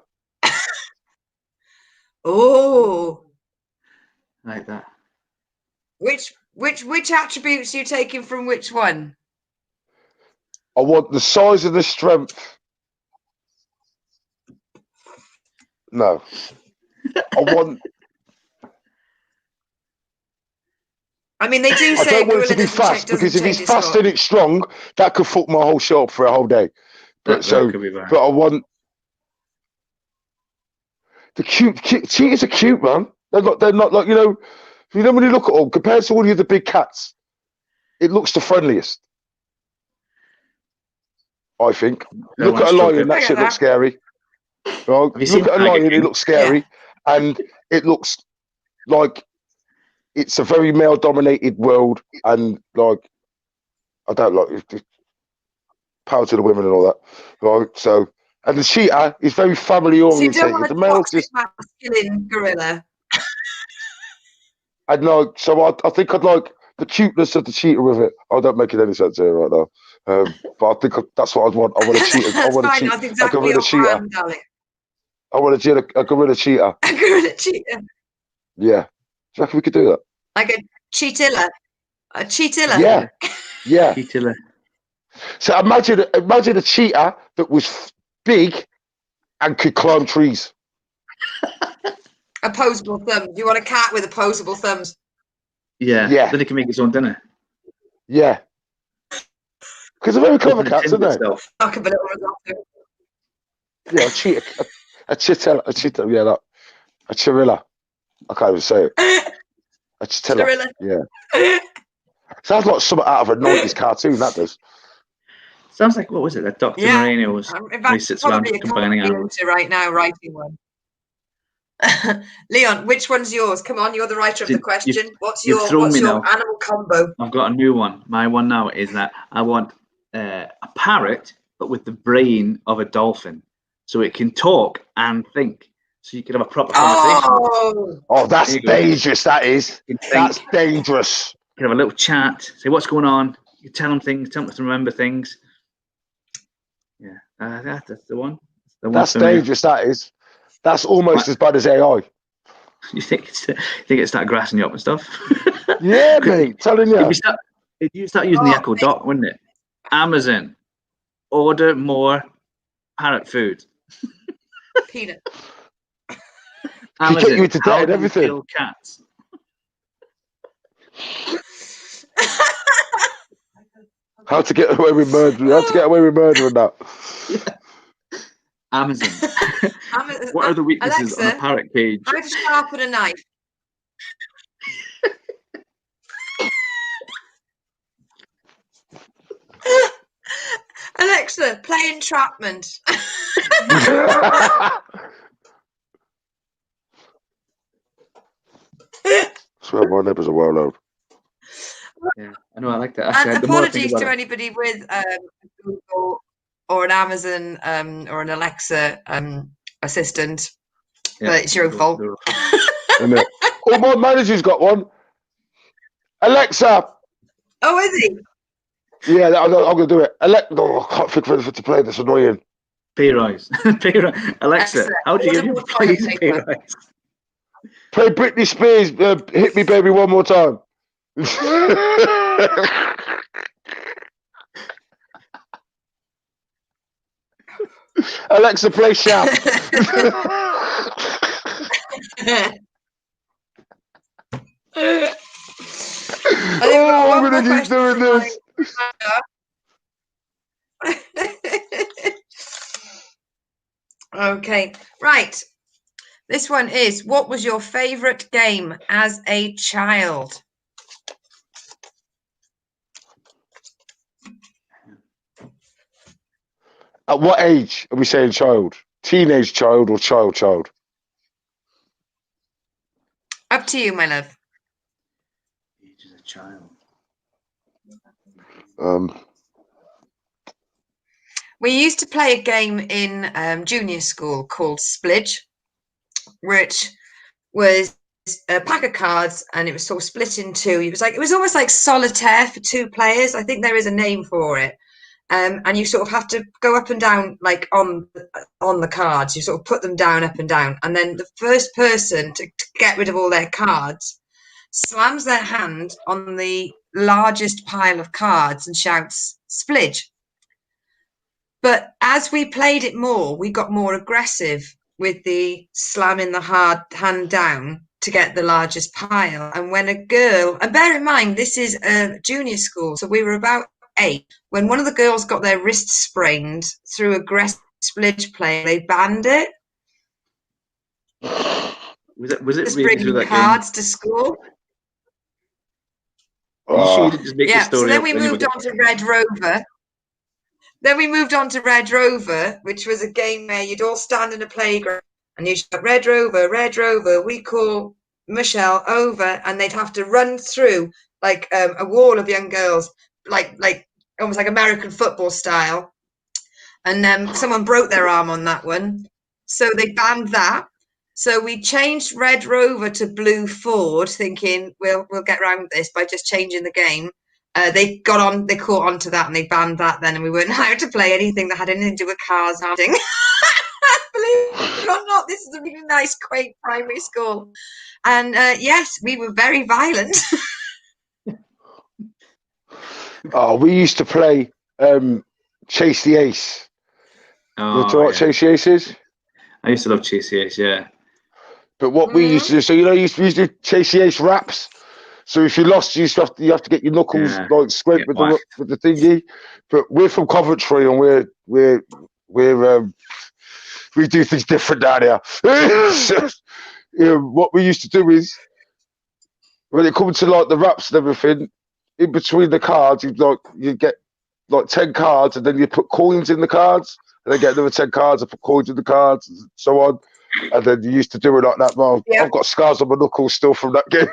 Oh, Like that. Which attributes are you taking from which one? I want the size of the strength. No. I want. I mean, they do say I don't want it to be fast because if it's fast and it's strong, that could fuck my whole show up for a whole day. But but I want the cute cheetahs are cute, man. They're not like when you look at them compared to all the other big cats, it looks the friendliest. I think. Look at a lion, that shit looks scary. Right? Look at a lion, it looks scary, and it looks like it's a very male-dominated world, and like I don't like it. Power to the women and all that, right? So, and the cheetah is very family-oriented. So you don't want the male's just masculine gorilla. I know. So I think I'd like the cuteness of the cheetah with it. I don't make it any sense here right now. But I think that's what I'd want. I want a cheetah. I want a cheetah. That's exactly a gorilla cheetah. I want a gorilla cheetah. A gorilla cheetah. Yeah. Do you reckon we could do that? Like a cheetilla. A cheetilla. Yeah. Yeah. Cheetilla. So imagine a cheetah that was big and could climb trees. Opposable thumbs. You want a cat with opposable thumbs? Yeah. Yeah. Then it can make its own dinner. Yeah. Because they're very clever cats, aren't they? Yeah, a cheetah. A cheetah. Yeah, that. A chirilla. I can't even say it. A chitilla. Yeah. Sounds like something out of a 90s cartoon, that does. Sounds like, what was it? That Dr. Moreno was. In fact, he sits around combining animals. right now writing one. Leon, which one's yours? Come on, you're the writer of the question. What's you've your thrown me now. animal combo? I've got a new one. My one now is that I want a parrot, but with the brain of a dolphin, so it can talk and think. So you can have a proper conversation. Oh, that's dangerous. That is. That's dangerous. You can have a little chat. Say what's going on. You tell them things. Tell them to remember things. Yeah, that's the one. That's dangerous. That is. That's almost as bad as AI. You think it's start grassing you up and stuff? Yeah, mate. Telling you. If you start using the Echo Dot, wouldn't it? Amazon, order more parrot food. Peanut. Amazon, you into debt and everything. Kill cats. How to get away with murder? How to get away with murder and that? Yeah. Amazon. What are the weaknesses Alexa, on a parrot cage? How to sharpen a knife? Alexa, play entrapment. I swear my neighbours are well known. Yeah, I know. I like that. And apologies to anybody with Google or an Amazon or an Alexa assistant, but it's your own fault. Oh, my manager's got one. Alexa. Oh, is he? Yeah, I'm going to do it. No, I can't think of anything to play. That's annoying. P-Rise. Alexa, how do you give your please P-Rise? Play Britney Spears, Hit Me Baby one more time. Alexa, play Shout. I'm going to keep doing this. Okay, right. This one is, what was your favourite game as a child? At what age are we saying child? Teenage child or child? Up to you, my love. Age as a child. We used to play a game in junior school called Splidge, which was a pack of cards, and it was sort of split in two. It was almost like solitaire for two players. I think there is a name for it. And you sort of have to go up and down, like on the cards. You sort of put them down, up and down, and then the first person to get rid of all their cards slams their hand on the largest pile of cards and shouts "Splidge." But as we played it more, we got more aggressive with the slamming the hard hand down to get the largest pile. And when a girl, and bear in mind, this is a junior school, so we were about 8. When one of the girls got their wrist sprained through aggressive Splidge play, they banned it. Was it just really bringing that cards game? to school? Are you sure you didn't just make the story so then up we moved on to Red Rover. Which was a game where you'd all stand in a playground and you'd shout, Red Rover, we call Michelle over, and they'd have to run through like a wall of young girls, like almost like American football style. And someone broke their arm on that one, so they banned that. So we changed Red Rover to Blue Ford, thinking we'll get around this by just changing the game. They caught on to that, and they banned that then, and we weren't allowed to play anything that had anything to do with cars hunting. Believe it or not, this is a really nice, quaint primary school. And yes, we were very violent. Oh, we used to play Chase the Ace. Oh, you know what Chase the Ace is? I used to love Chase the Ace, yeah. But what we used to do, so you used to Chase the Ace raps. So if you lost, you have to get your knuckles like scraped with the thingy. But we're from Coventry, and we do things different down here. What we used to do is, when it comes to like the raps and everything, in between the cards, you get like 10 cards, and then you put coins in the cards, and then get another 10 cards and put coins in the cards, and so on. And then you used to do it like that. Well, Yeah. I've got scars on my knuckles still from that game.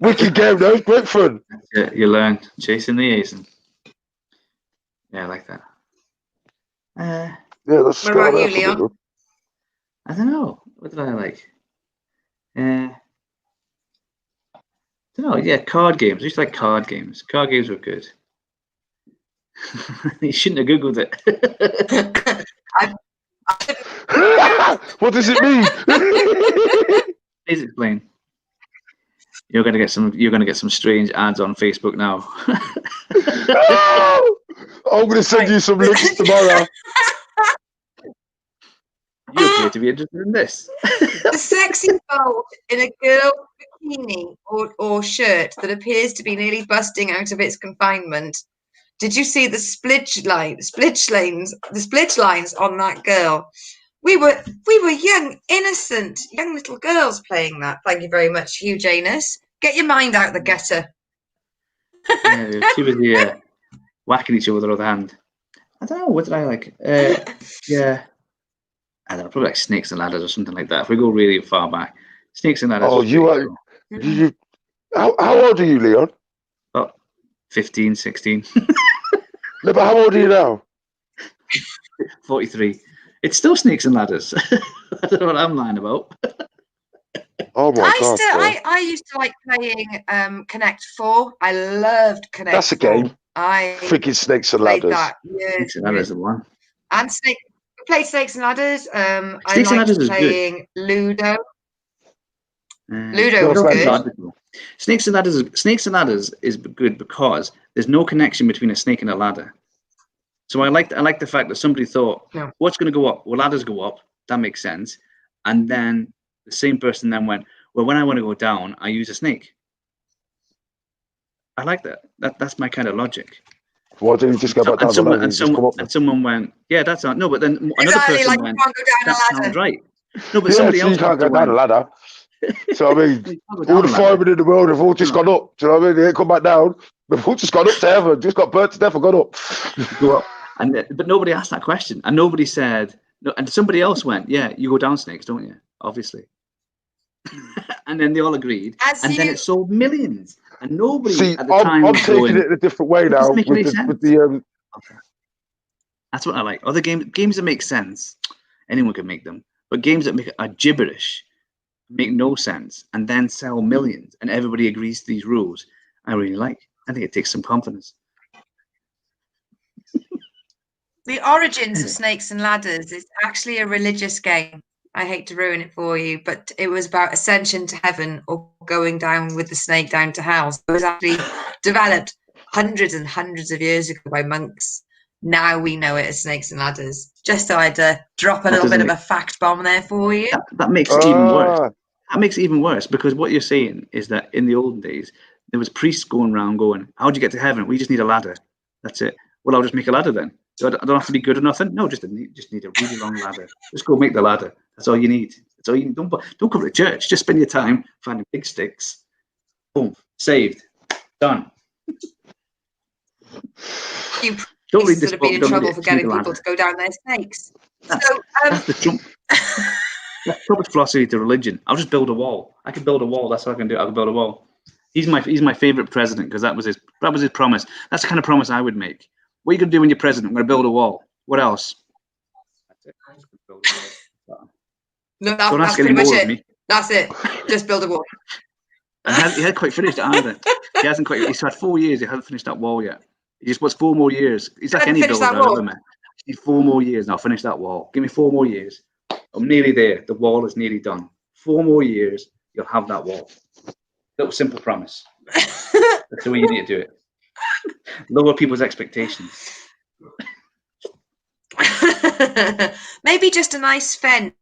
Wicked game, though. Great fun. Yeah, you learn chasing the ace. Yeah, I like that. Yeah, that's What good. about you, Leon? I don't know. What did I like? I don't know. Yeah, card games. I used to like card games. Card games were good. You shouldn't have googled it. What does it mean? Please explain. You're gonna get some strange ads on Facebook now. I'm gonna send you some links tomorrow. You appear to be interested in this. The sexy bulge in a girl bikini or shirt that appears to be nearly busting out of its confinement. Did you see the splitch lines on that girl? We were young, innocent, young little girls playing that. Thank you very much, Hugh Janus. Get your mind out the gutter. Yeah, she was whacking each other with her other hand. I don't know. What did I like? Yeah. I don't know, probably like Snakes and Ladders or something like that. If we go really far back, Snakes and Ladders. Oh, you are. How old are you, Leon? Oh, 15, 16. No, but how old are you now? 43. It's still Snakes and Ladders. I don't know what I'm lying about. Oh my god! I used to like playing Connect 4. I loved Connect. That's a 4. game. I Freaking Snakes and played Ladders. that. Snakes and Ladders are the one. And played Snakes and Ladders. I Snakes and liked Ladders is playing Ludo. Ludo no, was good. Logical. Snakes and Ladders is good because there's no connection between a snake and a ladder. So I like the fact that somebody thought, what's going to go up? Well, ladders go up. That makes sense. And then the same person then went, well, when I want to go down, I use a snake. I like that. That's my kind of logic. Why didn't you just go back down the ladder? And someone went, yeah, that's not. No, but then another person like went, you can't go down that a ladder. sounds right. No, but Yeah, somebody else you can't go down a ladder. So I mean, all the ladder. firemen in the world have all just gone up. Do you know what I mean? They ain't come back down. They've all just gone up to heaven. Just got burnt to death and gone up. Go up. But nobody asked that question, and nobody said. No, and somebody else went, yeah, you go down snakes, don't you? Obviously. And then they all agreed, then it sold millions. And nobody at the time I'm was taking going, it in a different way now. With the That's what I like. Other games that make sense, anyone can make them. But games that are gibberish, make no sense, and then sell millions, and everybody agrees to these rules, I really like. I think it takes some confidence. The origins of Snakes and Ladders is actually a religious game. I hate to ruin it for you, but it was about ascension to heaven or going down with the snake down to hell. So it was actually developed hundreds and hundreds of years ago by monks. Now we know it as Snakes and Ladders. Just so I'd drop a little bit of a fact bomb there for you. That makes it even worse. That makes it even worse because what you're saying is that in the olden days, there was priests going around going, how'd you get to heaven? We just need a ladder. That's it. Well, I'll just make a ladder then. I don't have to be good or nothing. No, just need a really long ladder. Just go make the ladder. That's all you need. That's all you need. Don't come to church. Just spend your time finding big sticks. Boom. Saved. Done. You don't read this have book. been in trouble for getting people to go down their snakes. That's the Trump. That's Trump's philosophy to religion. I'll just build a wall. I can build a wall. That's what I can do. I can build a wall. He's my favorite president because that was his promise. That's the kind of promise I would make. What are you going to do when you're president? I'm going to build a wall. What else? That's it. Build a wall. No, that's pretty much it. Me. That's it. Just build a wall. He hadn't quite finished it either. He hasn't quite. He's had 4 years. He hasn't finished that wall yet. He just wants 4 more years. He's like any builder I've ever met. I need 4 more years and I'll finish that wall. Give me 4 more years. I'm nearly there. The wall is nearly done. 4 more years, you'll have that wall. Little simple promise. That's the way you need to do it. Lower people's expectations. Maybe just a nice fence,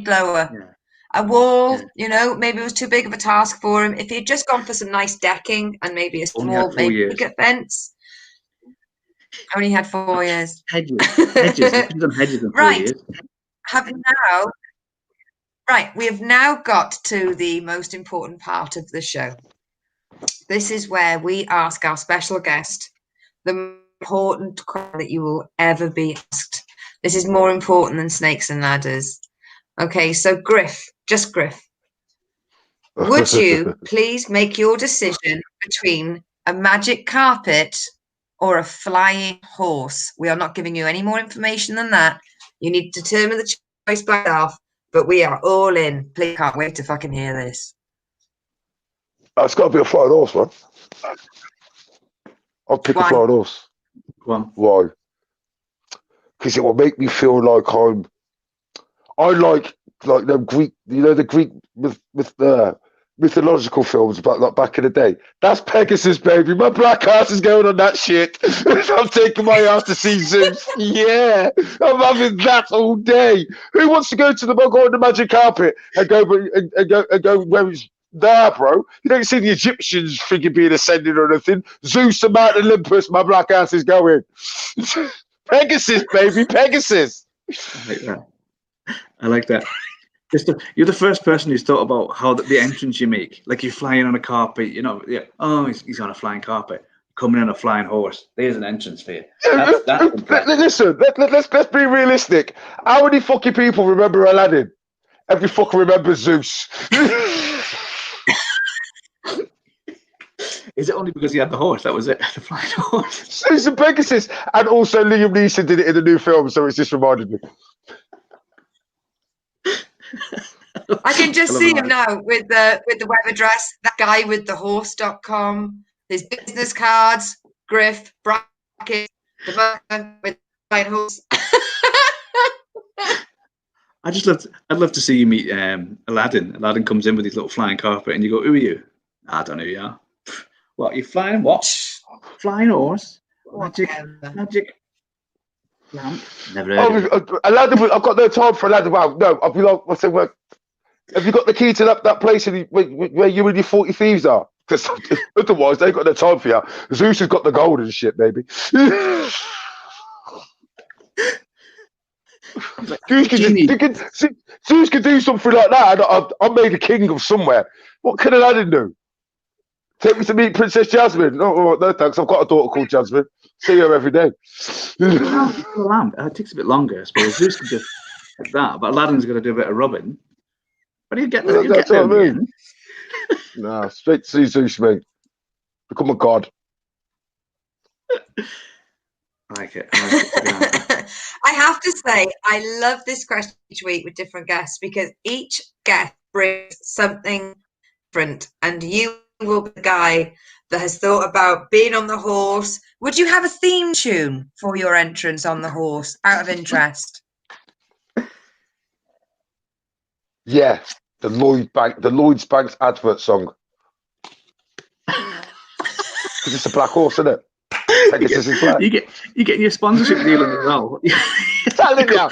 blower. Yeah. A wall, maybe it was too big of a task for him. If he'd just gone for some nice decking and maybe a small bigger fence. Only had 4 years. Hedges. He's done hedges in 4 years. We have now got to the most important part of the show. This is where we ask our special guest the important question that you will ever be asked. This is more important than snakes and ladders. Okay, so Griff, just Griff. Would you please make your decision between a magic carpet or a flying horse? We are not giving you any more information than that. You need to determine the choice by yourself, but we are all in. Please, can't wait to fucking hear this. It's got to be a flying horse, man. I'll pick a flying horse. Go on. Why? Because it will make me feel like I like the Greek, the Greek with the mythological films about like back in the day. That's Pegasus, baby. My black ass is going on that shit. I'm taking my ass to see Zeus. Yeah, I'm having that all day. Who wants to go on the magic carpet and go where it's there, bro? You don't see the Egyptians figure being ascended or anything. Zeus and Mount Olympus, my black ass is going. Pegasus, baby, Pegasus. I like that. I like that. You're the first person who's thought about how the entrance you make. Like you're flying on a carpet, he's on a flying carpet. Coming on a flying horse. There's an entrance for you. Listen, let's be realistic. How many fucking people remember Aladdin? Every fucker remembers Zeus. Is it only because he had the horse? That was it, the flying horse. Zeus and Pegasus, and also Liam Neeson did it in the new film, so it's just reminded me. I can just see him now with the web address, that guy with the horse.com, his business cards, Griff, bracket, the mother with the flying horse. I'd love to see you meet Aladdin. Aladdin comes in with his little flying carpet and you go, who are you? I don't know who you are. What, you flying what? Flying horse? Magic lamp? Never heard of it. Aladdin, I've got no time for Aladdin. Wow, no, I'll be like, have you got the key to that place where you and your 40 thieves are? Because otherwise, they've got no time for you. Zeus has got the gold and shit, baby. Zeus could do something like that. I'm made a king of somewhere. What can Aladdin do? Take me to meet Princess Jasmine. No, thanks. I've got a daughter called Jasmine. See her every day. It takes a bit longer, I suppose. Zeus could just like that, but Aladdin's going to do a bit of rubbing. But he'll get there. That's what I mean. Nah, straight to see Zeus, mate. Become a god. I like it. I have to say, I love this question each week with different guests because each guest brings something different, and you will be the guy that has thought about being on the horse. Would you have a theme tune for your entrance on the horse, out of interest? Yeah, the Lloyds Banks advert song. Because it's a black horse, isn't it? Pegasus is black. You get your sponsorship deal as well. Telling you, I'm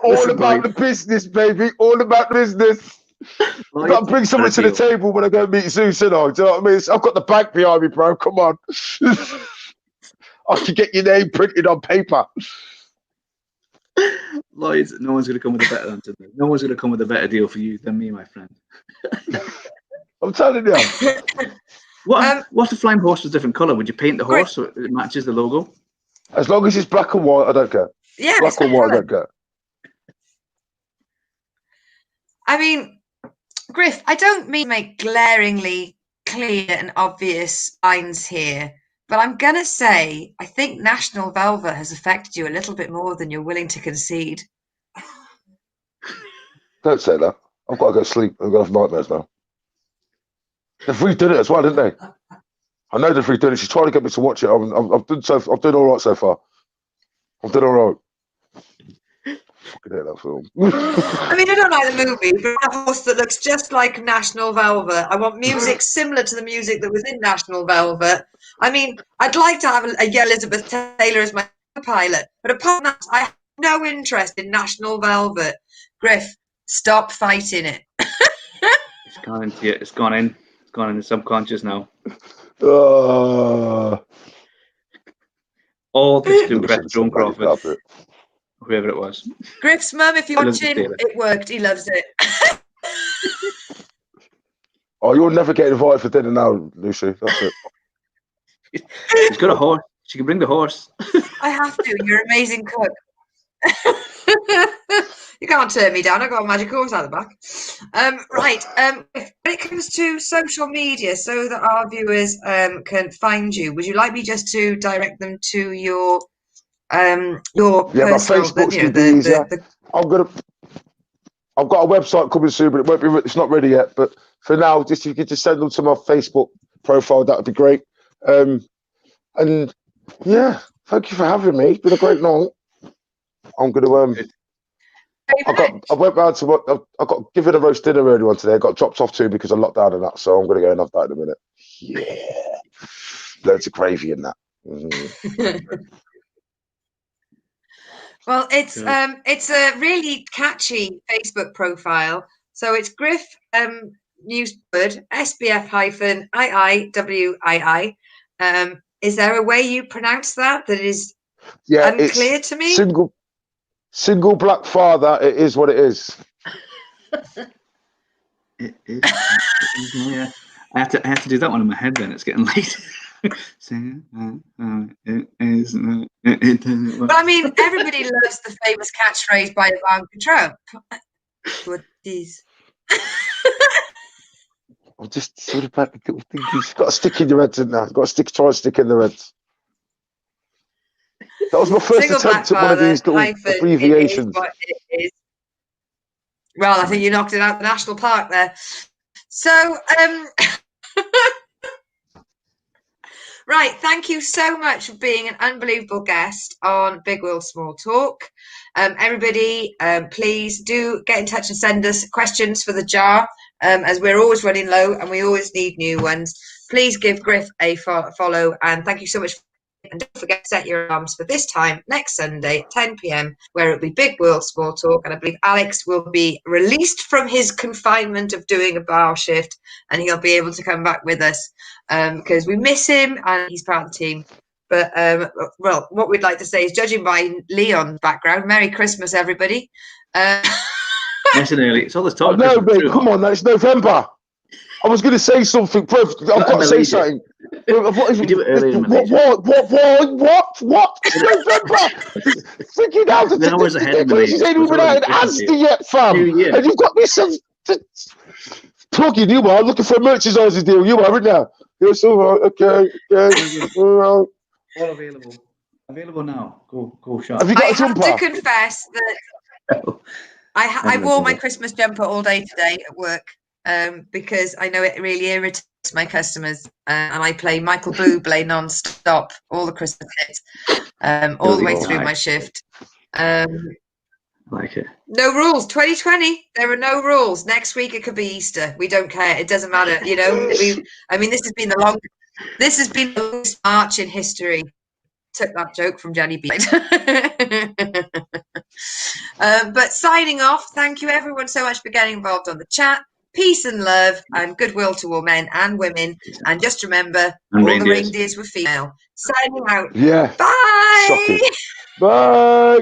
all about the business, baby. All about the business. I've got to bring something to the table when I go meet Zeus, and do you know what I mean? I've got the bank behind me, bro. Come on. I can get your name printed on paper. Lloyd, no one's going to come with a better answer. No one's going to come with a better deal for you than me, my friend. I'm telling you. What's the flying horse with a different colour? Would you paint the horse so it matches the logo? As long as it's black and white, I don't care. Yeah, black or white, I don't care. I mean, Griff, I don't mean to make glaringly clear and obvious lines here, but I'm going to say I think National Velvet has affected you a little bit more than you're willing to concede. Don't say that. I've got to go sleep. I've got to have nightmares now. They've redone it as well, didn't they? I know they've redone it. She's trying to get me to watch it. I've done all right so far. I've done all right. Fucking hate that film. I mean, I don't like the movie, but a horse that looks just like National Velvet. I want music similar to the music that was in National Velvet. I mean, I'd like to have a Elizabeth Taylor as my pilot, but apart from that, I have no interest in National Velvet. Griff, stop fighting it. It's gone into you. It's gone in. It's gone in the subconscious now. All this to impress Joan Crawford. Whoever it was. Griff's mum, if you're watching, it worked. He loves it. Oh, you'll never get invited for dinner now, Lucy. That's it. She's got a horse. She can bring the horse. I have to. You're an amazing cook. You can't turn me down. I've got a magic horse out the back. Right. When it comes to social media, so that our viewers can find you, would you like me just to direct them to your My personal? Facebook's gonna be easier. I've got a website coming soon, but it's not ready yet. But for now, if you could just send them to my Facebook profile, that would be great. And yeah, thank you for having me. It's been a great night. I'm gonna I went round to what I got given a roast dinner earlier on today. I got dropped off too because of lockdown and that, so I'm gonna go and have that in a minute. Yeah, loads of gravy in that. Well, it's a really catchy Facebook profile. So it's Griff Newsword SBF-IIWII. Is there a way you pronounce that is unclear to me? Single black father. It is what it is. It is. Yeah. I have to do that one in my head. Then it's getting late. It is. Well, I mean, everybody loves the famous catchphrase by Ivanka Trump. What is? I'm just sort of about the little thing. You've got to stick in your head now. You've got to try and stick in the heads. That was my first attempt at one of these little abbreviations. It is. Well, I think you knocked it out of the national park there. So, right, thank you so much for being an unbelievable guest on Big World Small Talk. Everybody, please do get in touch and send us questions for the jar, as we're always running low and we always need new ones. Please give Griff a follow, and thank you so much. And don't forget to set your alarms for this time next Sunday at 10 p.m, where it'll be Big World Small Talk. And I believe Alex will be released from his confinement of doing a bar shift, and he'll be able to come back with us because we miss him and he's part of the team. But well, what we'd like to say is, judging by Leon's background, Merry Christmas, everybody. Nice and early. It's all this talk. No, mate, come on, it's November. I was going to say something, bro. I've got to say something. What? It's November. Freaking out. The hours ahead of me. She's ain't even out in Asda yet, fam. And you've got me some plugging. You are looking for a merchandising deal. You are right now. Yes, all right. Okay. All available. Available now. Go shop. Have you got a jumper? I have to confess that I wore my Christmas jumper all day today at work. Because I know it really irritates my customers, and I play Michael Bublé non-stop, all the Christmas hits, all the way through my shift. Like it. No rules. 2020. There are no rules. Next week it could be Easter. We don't care. It doesn't matter. You know. This has been the longest March in history. Took that joke from Jenny B. But signing off. Thank you everyone so much for getting involved on the chat. Peace and love and goodwill to all men and women. And just remember, all the reindeers were female. Signing out. Yeah. Bye. Shocking. Bye.